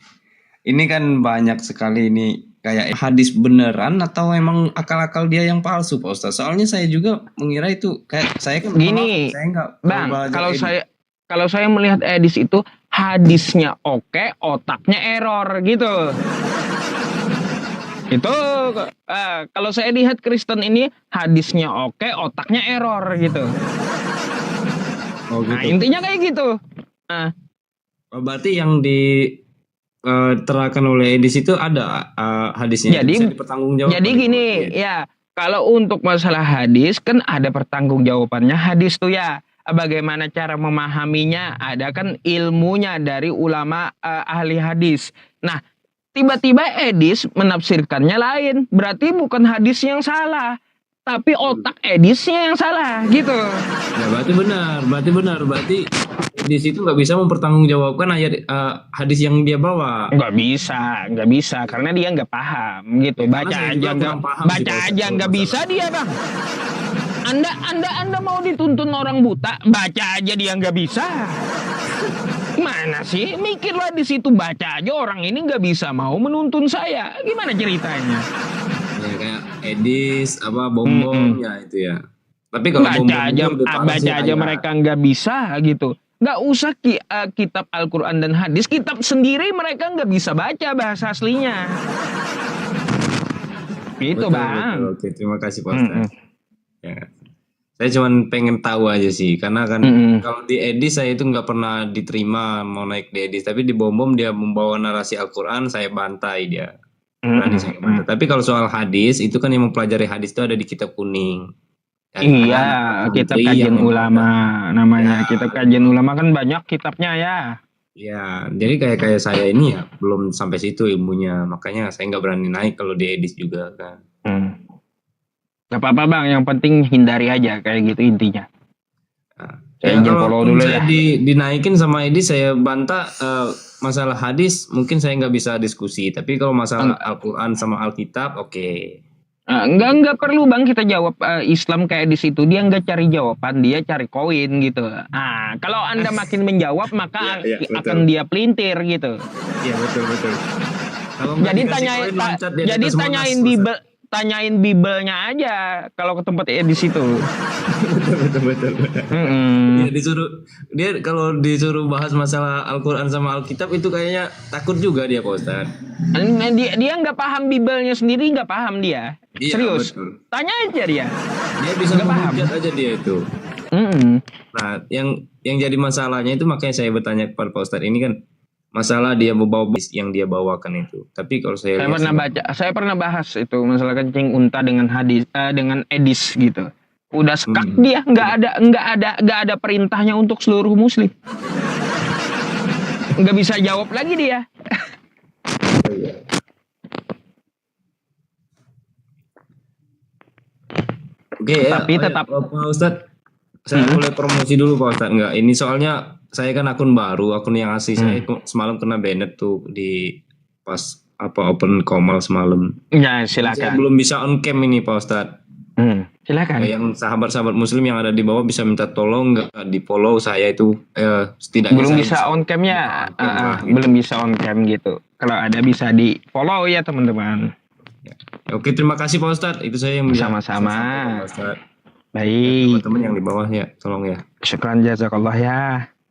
Ini kan banyak sekali ini kayak hadis beneran atau emang akal-akal dia yang palsu, Pak Ustadz. Soalnya saya juga mengira itu kayak saya kan Gini, saya nggak Bang, belajar ini. kalau saya melihat edis itu hadisnya oke, otaknya error gitu. Itu kalau saya lihat Kristen ini hadisnya oke, otaknya error gitu. Oh, gitu. Nah, intinya kayak gitu. Berarti yang diterangkan oleh edis itu ada hadisnya Jadi- bisa dipertanggungjawabkan. Jadi gini, ya, kalau untuk masalah hadis kan ada pertanggungjawabannya hadis tuh ya. Bagaimana cara memahaminya? Ada kan ilmunya dari ulama ahli hadis. Nah, tiba-tiba edis menafsirkannya lain. Berarti bukan hadis yang salah, tapi otak edisnya yang salah gitu. Ya, berarti benar. Berarti di situ nggak bisa mempertanggungjawabkan ayat hadis yang dia bawa. Nggak bisa karena dia nggak paham gitu. Ya, karena saya juga kurang paham sih, Baca Pak, aja soal nggak bisa masalah. dia, Bang. Anda mau dituntun orang buta, baca aja dia nggak bisa. Gimana sih? Mikirlah di situ, baca aja orang ini nggak bisa mau menuntun saya. Gimana ceritanya? Ya, kayak edis bom ya itu ya. Tapi kalau Baca aja mereka nggak bisa gitu. Nggak usah kitab Al-Quran dan hadis, kitab sendiri mereka nggak bisa baca bahasa aslinya. Gitu, Bang. Oke, terima kasih Pak Ustadz. Ya. Saya cuma pengen tahu aja sih, karena kan kalau di edis saya itu nggak pernah diterima mau naik di edis, tapi di bom dia membawa narasi Al-Quran, saya bantai dia. Berani saya bantai. Tapi kalau soal hadis itu kan yang mempelajari hadis itu ada di kitab kuning. Dan Iya, kitab kajian ulama namanya. Kitab kajian ulama kan banyak kitabnya ya. Ya, jadi kayak saya ini ya belum sampai situ ilmunya, makanya saya nggak berani naik kalau di edis juga kan. Gak apa-apa Bang, yang penting hindari aja kayak gitu intinya. Saya izin kalau follow dulu saya ya. dinaikin sama edis saya bantah masalah hadis mungkin saya nggak bisa diskusi, tapi kalau masalah Al-Quran sama Alkitab oke. Enggak perlu Bang kita jawab Islam kayak di situ, dia nggak cari jawaban, dia cari koin gitu. Kalau Anda makin menjawab maka Iya, betul. akan dia pelintir gitu. Iya betul. Kalau nggak Jadi dikasih koin, loncat di jadi atas Monas, tanyain Bibelnya aja kalau ke tempat di situ. betul. Dia kalau disuruh bahas masalah Al-Quran sama Alkitab itu kayaknya takut juga dia Pak Ustadz. Dia nggak paham Bibelnya sendiri, nggak paham dia. Iya, Serius. betul. Tanya aja dia. Dia bisa Nggak paham. menghujat aja dia itu. Nah, yang jadi masalahnya itu makanya saya bertanya kepada Pak Ustadz ini kan masalah dia membawa yang dia bawakan itu. Tapi kalau saya Saya pernah bahas itu masalah kencing unta dengan hadis dengan edis gitu. Udah skak dia, nggak ada perintahnya untuk seluruh muslim. Nggak bisa jawab lagi dia. Oke, Tapi tetap Pak Ustadz, saya boleh promosi dulu Pak Ustadz nggak? Ini soalnya saya kan akun baru, akun yang asli saya semalam kena banned tuh di pas open Komal semalam. ya Saya silakan. belum bisa on cam ini Pak Ustadz. Silakan. Yang sahabat-sahabat muslim yang ada di bawah bisa minta tolong nggak di follow saya itu setidaknya Belum saya bisa on camnya, on cam lah, gitu. belum bisa on cam gitu. Kalau ada bisa di follow ya teman-teman. Oke, terima kasih Pak Ustadz. Itu saya yang bisa Sama-sama. sampaikan, Pak Ustadz. Baik. Teman-teman yang di bawah ya, tolong ya. Syukran jazakallah ya.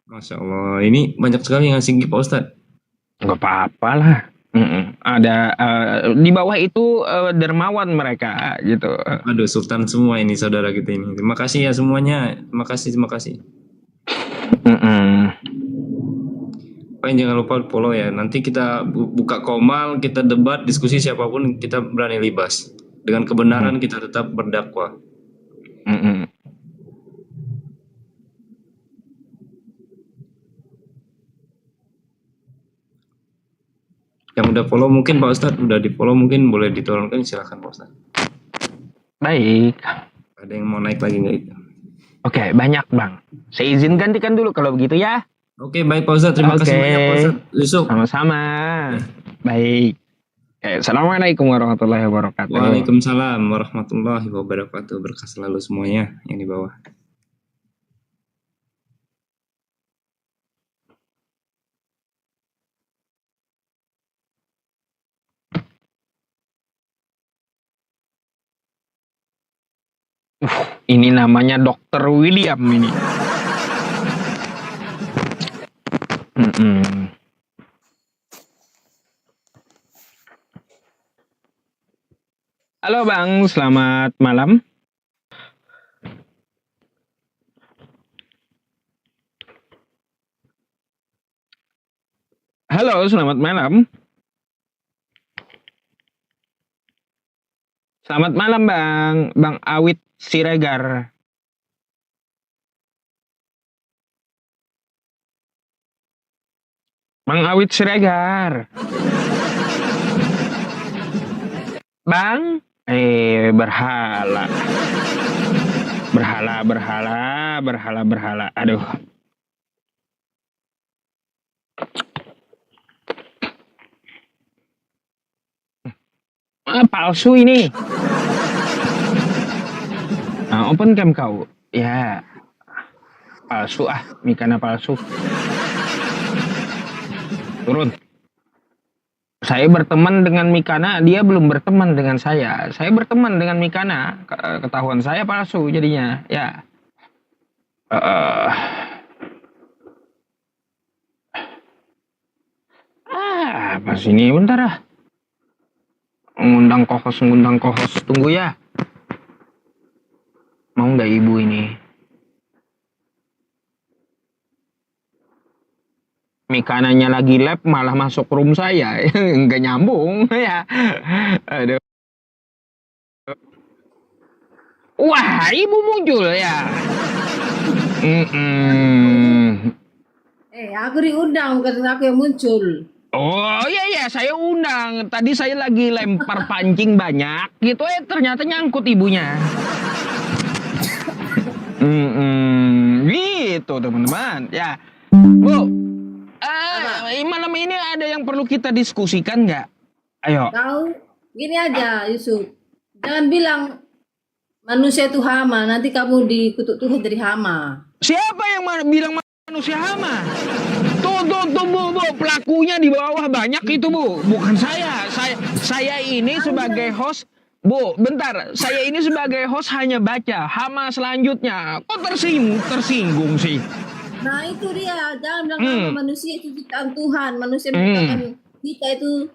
Masya Allah, ini banyak sekali yang ngasih Pak Ustadz. Nggak apa-apa lah. Ada di bawah itu dermawan mereka gitu. Aduh, sultan semua ini saudara kita ini. Terima kasih ya semuanya. Terima kasih. Pokoknya jangan lupa follow ya. Nanti kita buka Komal, kita debat, diskusi siapapun kita berani libas. Dengan kebenaran kita tetap berdakwah. Mm-mm. Yang udah follow mungkin Pak Ustadz, udah di follow mungkin boleh diturunkan, silakan Pak Ustadz. Baik. Ada yang mau naik lagi nggak itu? Oke, banyak Bang. Saya izin gantikan dulu kalau begitu ya. Oke, baik Pak Ustadz, terima kasih banyak Pak Ustadz Yusuf. Sama-sama. Baik. Assalamualaikum warahmatullahi wabarakatuh. Waalaikumsalam warahmatullahi wabarakatuh. Berkah selalu semuanya yang di bawah. Ini namanya Dokter William ini. Halo Bang, selamat malam. Halo, selamat malam. Selamat malam Bang, Bang Awit Siregar. Bang Awit Siregar. Bang, berhala. Berhala. Aduh. Palsu ini. Nah, open cam kau. Ya. Palsu Mikana palsu. Turun. Saya berteman dengan Mikana, dia belum berteman dengan saya. Saya berteman dengan Mikana, ketahuan saya palsu jadinya. Ya. Pas ini bentar ngundang kohos. Tunggu ya. Mau nggak ibu ini? Mikananya lagi lab malah masuk room saya. Nggak nyambung ya. Aduh. Wah, ibu muncul ya. Aku diundang, bukan aku yang muncul. Oh iya, saya undang. Tadi saya lagi lempar pancing banyak gitu, ternyata nyangkut ibunya. Gitu teman-teman. Ya, Bu. Malam ini ada yang perlu kita diskusikan nggak? Ayo. Tahu, gini aja Yusuf. Jangan bilang manusia itu hama, nanti kamu dikutuk Tuhan dari hama. Siapa yang bilang manusia hama? Tuh, Bu, pelakunya di bawah banyak itu, Bu. Bukan saya. Saya ini sebagai host, Bu, bentar. Saya ini sebagai host hanya baca. Hama selanjutnya. Kok tersinggung sih? Nah, itu dia. Jangan bilang hama, manusia itu ciptaan Tuhan. Manusia menciptakan kita itu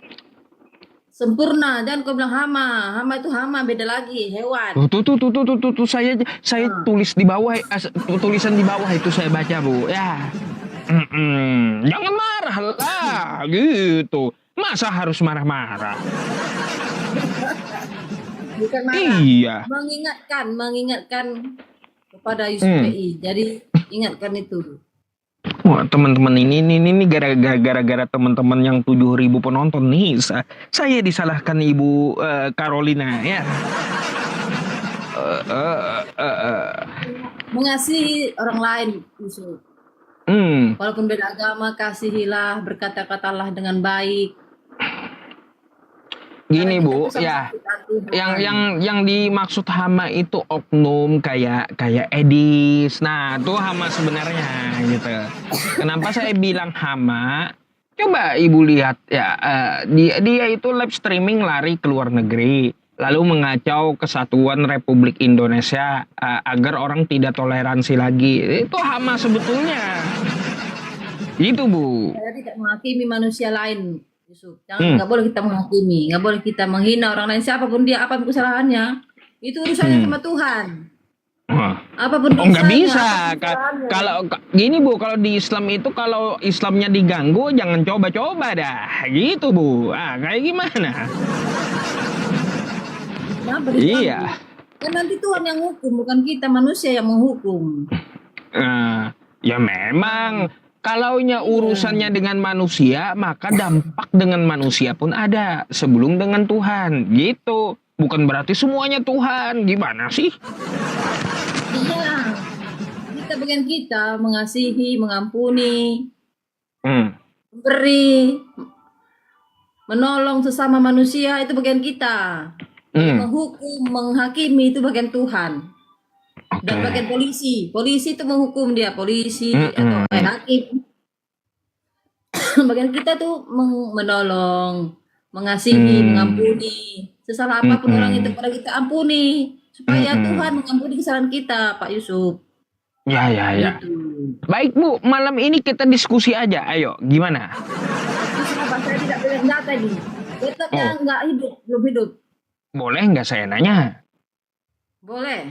sempurna. Jangan kau bilang hama. Hama itu hama, beda lagi, hewan. Tuh. Saya tulis di bawah, tulisan di bawah itu saya baca, Bu. Ya. Jangan marah lah gitu. Masa harus marah-marah? Bukan marah. Iya. Mengingatkan kepada Yusuf PI. Jadi ingatkan itu. Wah, teman-teman ini gara-gara teman-teman yang 7.000 penonton nih. Saya disalahkan Ibu Carolina ya. Mengasihi orang lain, Yusuf. Walaupun beda agama, kasihilah, berkata-katalah dengan baik. Gini Bu, ya, yang dimaksud hama itu oknum kayak Edis. Nah, itu hama sebenarnya gitu. Kenapa saya bilang hama? Coba Ibu lihat ya, dia itu live streaming lari ke luar negeri, lalu mengacau kesatuan Republik Indonesia agar orang tidak toleransi lagi. Itu hama sebetulnya. Itu Bu. Saya tidak menghakimi manusia lain, Yusuf. Nggak boleh kita menghakimi, nggak boleh kita menghina orang lain, siapapun dia, apapun kesalahannya. Itu urusannya sama Tuhan. Apapun nggak bisa. Kalau gini Bu, kalau di Islam itu kalau Islamnya diganggu jangan coba-coba dah. Gitu Bu. Kayak gimana? Kenapa Iya. Kan nanti Tuhan yang hukum, bukan kita manusia yang menghukum. Ya memang kalaunya Iya. urusannya dengan manusia, maka dampak dengan manusia pun ada sebelum dengan Tuhan. Gitu. Bukan berarti semuanya Tuhan. Gimana sih? Iya. Kita bagian kita mengasihi, mengampuni, memberi, menolong sesama manusia itu bagian kita. Menghukum, menghakimi itu bagian Tuhan. Dan bagian polisi itu menghukum dia, polisi atau hakim. Bagian kita tuh menolong, mengasihi, mengampuni. Sesalah apapun orang itu pada kita ampuni supaya Tuhan mengampuni kesalahan kita, Pak Yusuf. Ya. Gitu. Baik Bu, malam ini kita diskusi aja. Ayo, gimana? Kenapa saya tidak pegang data ini? Laptopnya nggak hidup, belum hidup. Boleh nggak saya nanya? Boleh.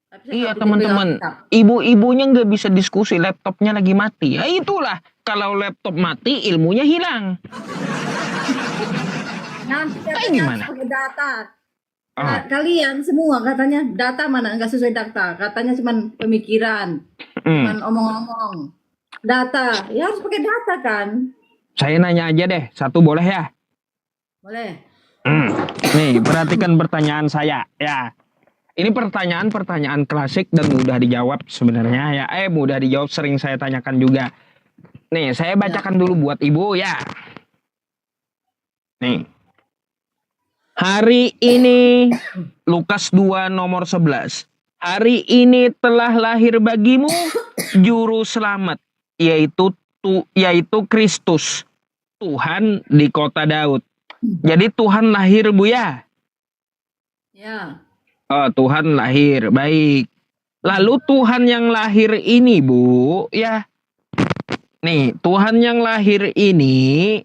Tapi saya Iya nggak teman-teman, pegang laptop. ibu-ibunya nggak bisa diskusi, laptopnya lagi mati. Ya itulah, kalau laptop mati ilmunya hilang. Nanti Kayak katanya gimana? harus pakai data. Ah. Kalian semua katanya data mana nggak sesuai data. Katanya cuman pemikiran, cuman omong-omong. Data, ya harus pakai data kan? Saya nanya aja deh, satu boleh ya? Boleh. Nih, perhatikan pertanyaan saya ya. Ini pertanyaan klasik dan mudah dijawab sebenarnya ya. Mudah dijawab, sering saya tanyakan juga. Nih, saya bacakan dulu buat ibu ya. Nih. Hari ini Lukas 2 nomor 11. Hari ini telah lahir bagimu juru selamat, yaitu Kristus, Tuhan di kota Daud. Jadi Tuhan lahir Bu ya? Ya. Oh, Tuhan lahir, baik. Lalu Tuhan yang lahir ini Bu, ya. Nih, Tuhan yang lahir ini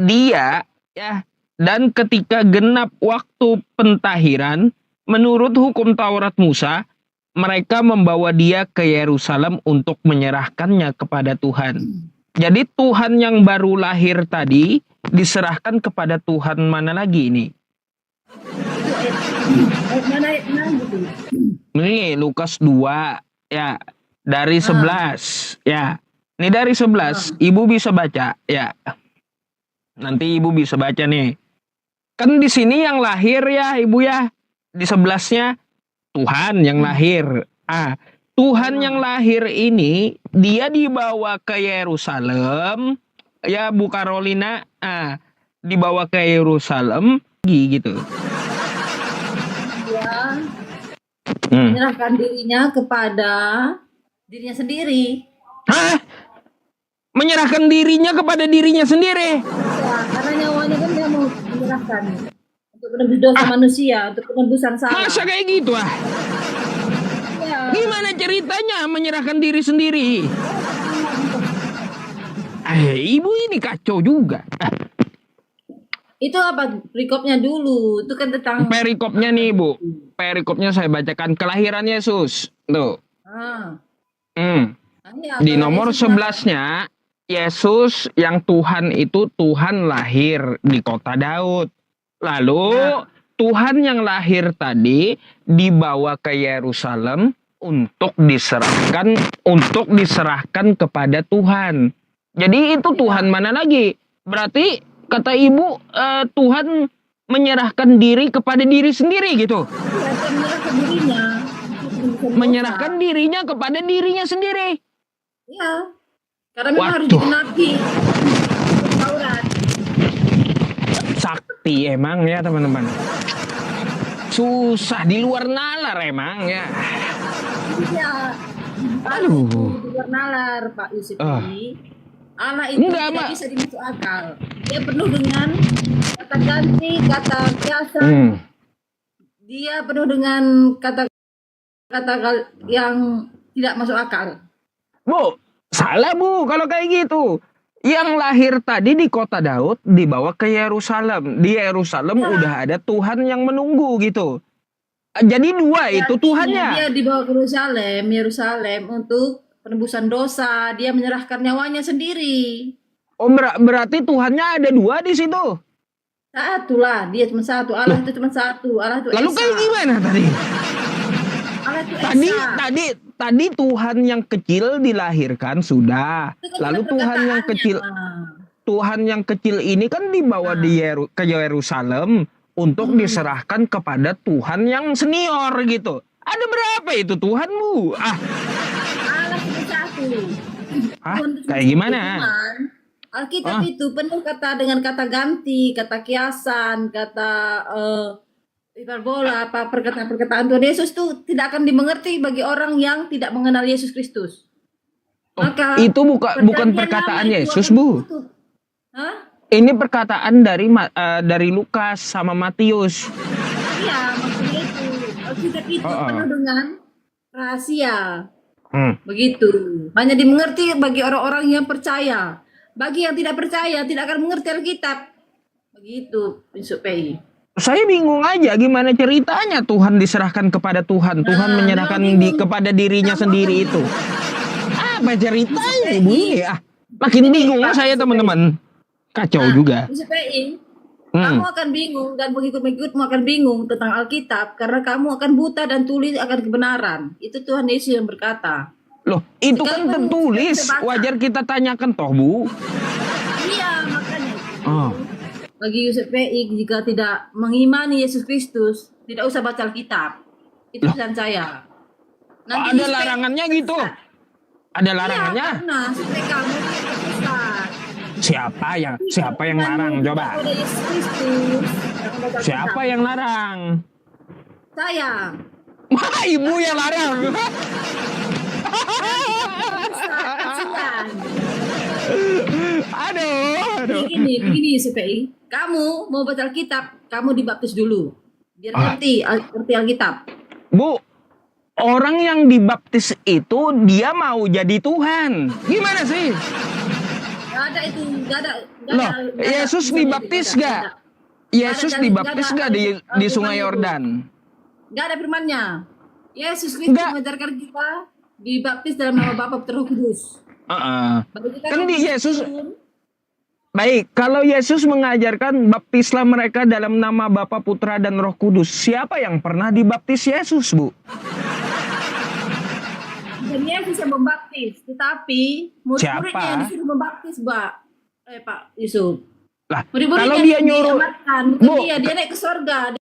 dia ya, dan ketika genap waktu pentahiran menurut hukum Taurat Musa, mereka membawa dia ke Yerusalem untuk menyerahkannya kepada Tuhan. Jadi Tuhan yang baru lahir tadi diserahkan kepada Tuhan mana lagi ini? Mana ayat 6 gitu. Ini Lukas 2 ya, dari 11 ya. Ini dari 11, Ibu bisa baca ya. Nanti Ibu bisa baca nih. Kan di sini yang lahir ya Ibu ya. Di 11-nya Tuhan yang lahir. Tuhan yang lahir ini dia dibawa ke Yerusalem ya Bu Carolina. Dibawa ke Yerusalem gitu. Dia menyerahkan dirinya kepada dirinya sendiri. Menyerahkan dirinya kepada dirinya sendiri. Ya, karena nyawanya kan dia mau menyerahkan untuk menebus dosa manusia, untuk penebusan salah. Masa kayak gitu Ya. Gimana ceritanya menyerahkan diri sendiri? Ibu ini kacau juga. Itu apa perikopnya dulu? Itu kan tentang Perikopnya nih Bu. Perikopnya saya bacakan kelahiran Yesus. Tuh. Di nomor 11-nya Yesus yang Tuhan itu Tuhan lahir di kota Daud. Lalu Tuhan yang lahir tadi dibawa ke Yerusalem untuk diserahkan kepada Tuhan. Jadi itu Tuhan mana lagi? Berarti kata Ibu Tuhan menyerahkan diri kepada diri sendiri gitu. menyerahkan dirinya. Menyerahkan dirinya kepada dirinya sendiri. Ya. Karena memang harus Waduh. digenapi Taurat. Sakti emang ya teman-teman. Susah di luar nalar emang ya. Iya. Aduh. Di luar nalar Pak Yusuf ini. Anak itu Enggak, tidak Mak. bisa dimasuk akal. Dia penuh dengan kata ganti, kata biasa. Dia penuh dengan kata-kata yang tidak masuk akal. Bu, salah Bu kalau kayak gitu. Yang lahir tadi di kota Daud dibawa ke Yerusalem. Di Yerusalem udah ada Tuhan yang menunggu gitu. Jadi dua itu Tuhannya. Dia dibawa ke Yerusalem untuk penebusan dosa. Dia menyerahkan nyawanya sendiri. Oh berarti Tuhannya ada dua di situ. Satu lah, dia cuma satu. Allah itu cuma satu. Allah itu Lalu Esa. kayak gimana tadi? Allah itu Tadi Esa. tadi Tuhan yang kecil dilahirkan sudah. Itu kan Lalu ada Tuhan yang kecil ini kan dibawa ke Yerusalem untuk diserahkan kepada Tuhan yang senior gitu. Ada berapa itu Tuhanmu? Allah cuma satu. Tuhan itu cuma Kayak satu. gimana? Cuman, Alkitab itu penuh dengan kata ganti, kata kiasan, kata hiperbola, apa perkataan Tuhan Yesus itu tidak akan dimengerti bagi orang yang tidak mengenal Yesus Kristus. Maka Itu bukan perjanjian perkataan lama itu Yesus, akan Bu. ditutup. Hah? Ini perkataan dari Lukas sama Matius. Iya, maksudnya itu. Alkitab itu penuh dengan rahasia. Begitu. Hanya dimengerti bagi orang-orang yang percaya. Bagi yang tidak percaya tidak akan mengerti Alkitab. Begitu, Prinsip PI. Saya bingung aja gimana ceritanya Tuhan diserahkan kepada Tuhan. Tuhan menyerahkan kepada dirinya sendiri itu. Apa ceritanya Ibu ini? Makin bingung saya teman-teman. Kacau juga. Prinsip PI. Kamu akan bingung dan pengikut-pengikutmu akan bingung tentang Alkitab karena kamu akan buta dan tuli akan kebenaran. Itu Tuhan Yesus yang berkata. Loh, itu kan tertulis. Wajar kita tanyakan toh, Bu. Iya, makanya. Bagi Yusuf PI, jika tidak mengimani Yesus Kristus, tidak usah baca Alkitab. Itu pesan saya. Ada larangannya gitu? Ada larangannya? Iya, karena supaya kamu tidak sesat. Siapa yang larang? Coba. Kepada Yesus Kristus. Siapa yang larang? Saya. Ibu yang larang. Kasihan. Aduh. Begini SPI. Kamu mau baca Alkitab, kamu dibaptis dulu. Biar ngerti Alkitab. Bu, orang yang dibaptis itu dia mau jadi Tuhan. Gimana sih? Gak ada itu, gak ada. Loh, Yesus dibaptis gak? Yesus dibaptis gak di Sungai Yordan? Gak ada firmannya. Yesus Kristus mengajarkan kita dibaptis dalam nama Bapa, Putra, Roh Kudus. Kan di Yesus. Baik, kalau Yesus mengajarkan baptislah mereka dalam nama Bapa, Putra, dan Roh Kudus. Siapa yang pernah dibaptis Yesus, Bu? Dan Yesus yang membaptis, tetapi murid-muridnya yang disuruh membaptis, Pak Yusuf. Lah, kalau dia nyuruh, bukan dia naik ke surga.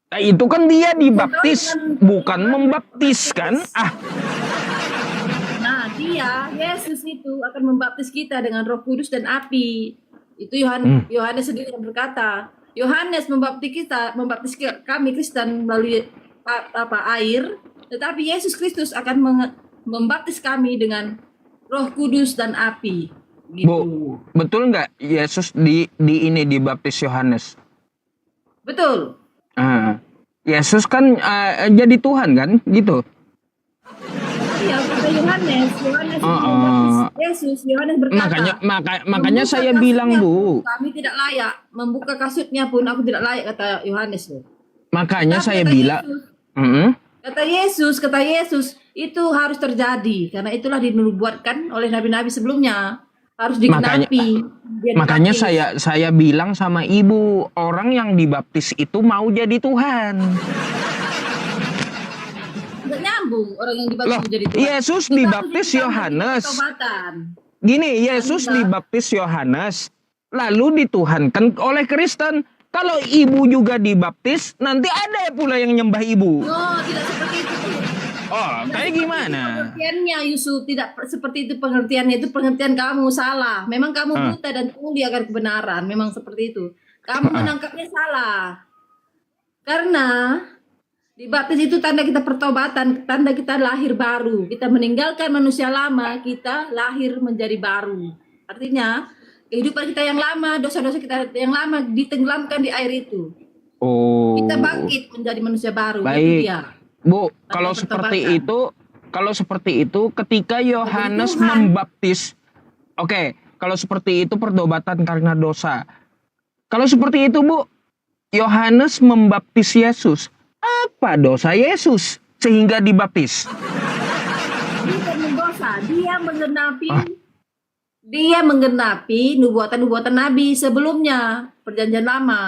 Nah, itu kan dia dibaptis, bukan membaptis kan? Nah, Yesus itu akan membaptis kita dengan Roh Kudus dan api. Itu Yohanes sendiri yang berkata. Yohanes membaptis kami Kristen melalui air, tetapi Yesus Kristus akan membaptis kami dengan Roh Kudus dan api. Gitu. Bu, betul nggak Yesus ini dibaptis Yohanes? Betul. Yesus kan jadi Tuhan kan, gitu. Iya, kata Yohanes berkata. Makanya saya bilang, Bu. Kami tidak layak membuka kasutnya pun aku tidak layak, kata Yohanes. Makanya saya bilang. Kata Yesus itu harus terjadi karena itulah dinubuatkan oleh nabi-nabi sebelumnya. Harus digenapi. Makanya saya bilang sama Ibu, orang yang dibaptis itu mau jadi Tuhan. Nggak nyambung orang yang dibaptis jadi Tuhan. Yesus dibaptis Yohanes. Gini, Yesus dibaptis Yohanes, lalu dituhankan oleh Kristen. Kalau Ibu juga dibaptis, nanti ada pula yang nyembah Ibu. Oh, tidak seperti itu. Kayak gimana? Pengertiannya Yusuf tidak seperti itu pengertiannya. Itu pengertian kamu salah. Memang kamu buta dan tuli akan kebenaran. Memang seperti itu. Kamu menangkapnya salah. Karena dibaptis itu tanda kita pertobatan, tanda kita lahir baru. Kita meninggalkan manusia lama, kita lahir menjadi baru. Artinya kehidupan kita yang lama, dosa-dosa kita yang lama ditenggelamkan di air itu. Kita bangkit menjadi manusia baru. Baik. Itu dia. Bu, kalau seperti itu ketika Yohanes membaptis, kalau seperti itu pertobatan karena dosa. Kalau seperti itu, Bu, Yohanes membaptis Yesus. Apa dosa Yesus sehingga dibaptis? Bukan dosa, dia menggenapi nubuatan-nubuatan Nabi sebelumnya, perjanjian lama.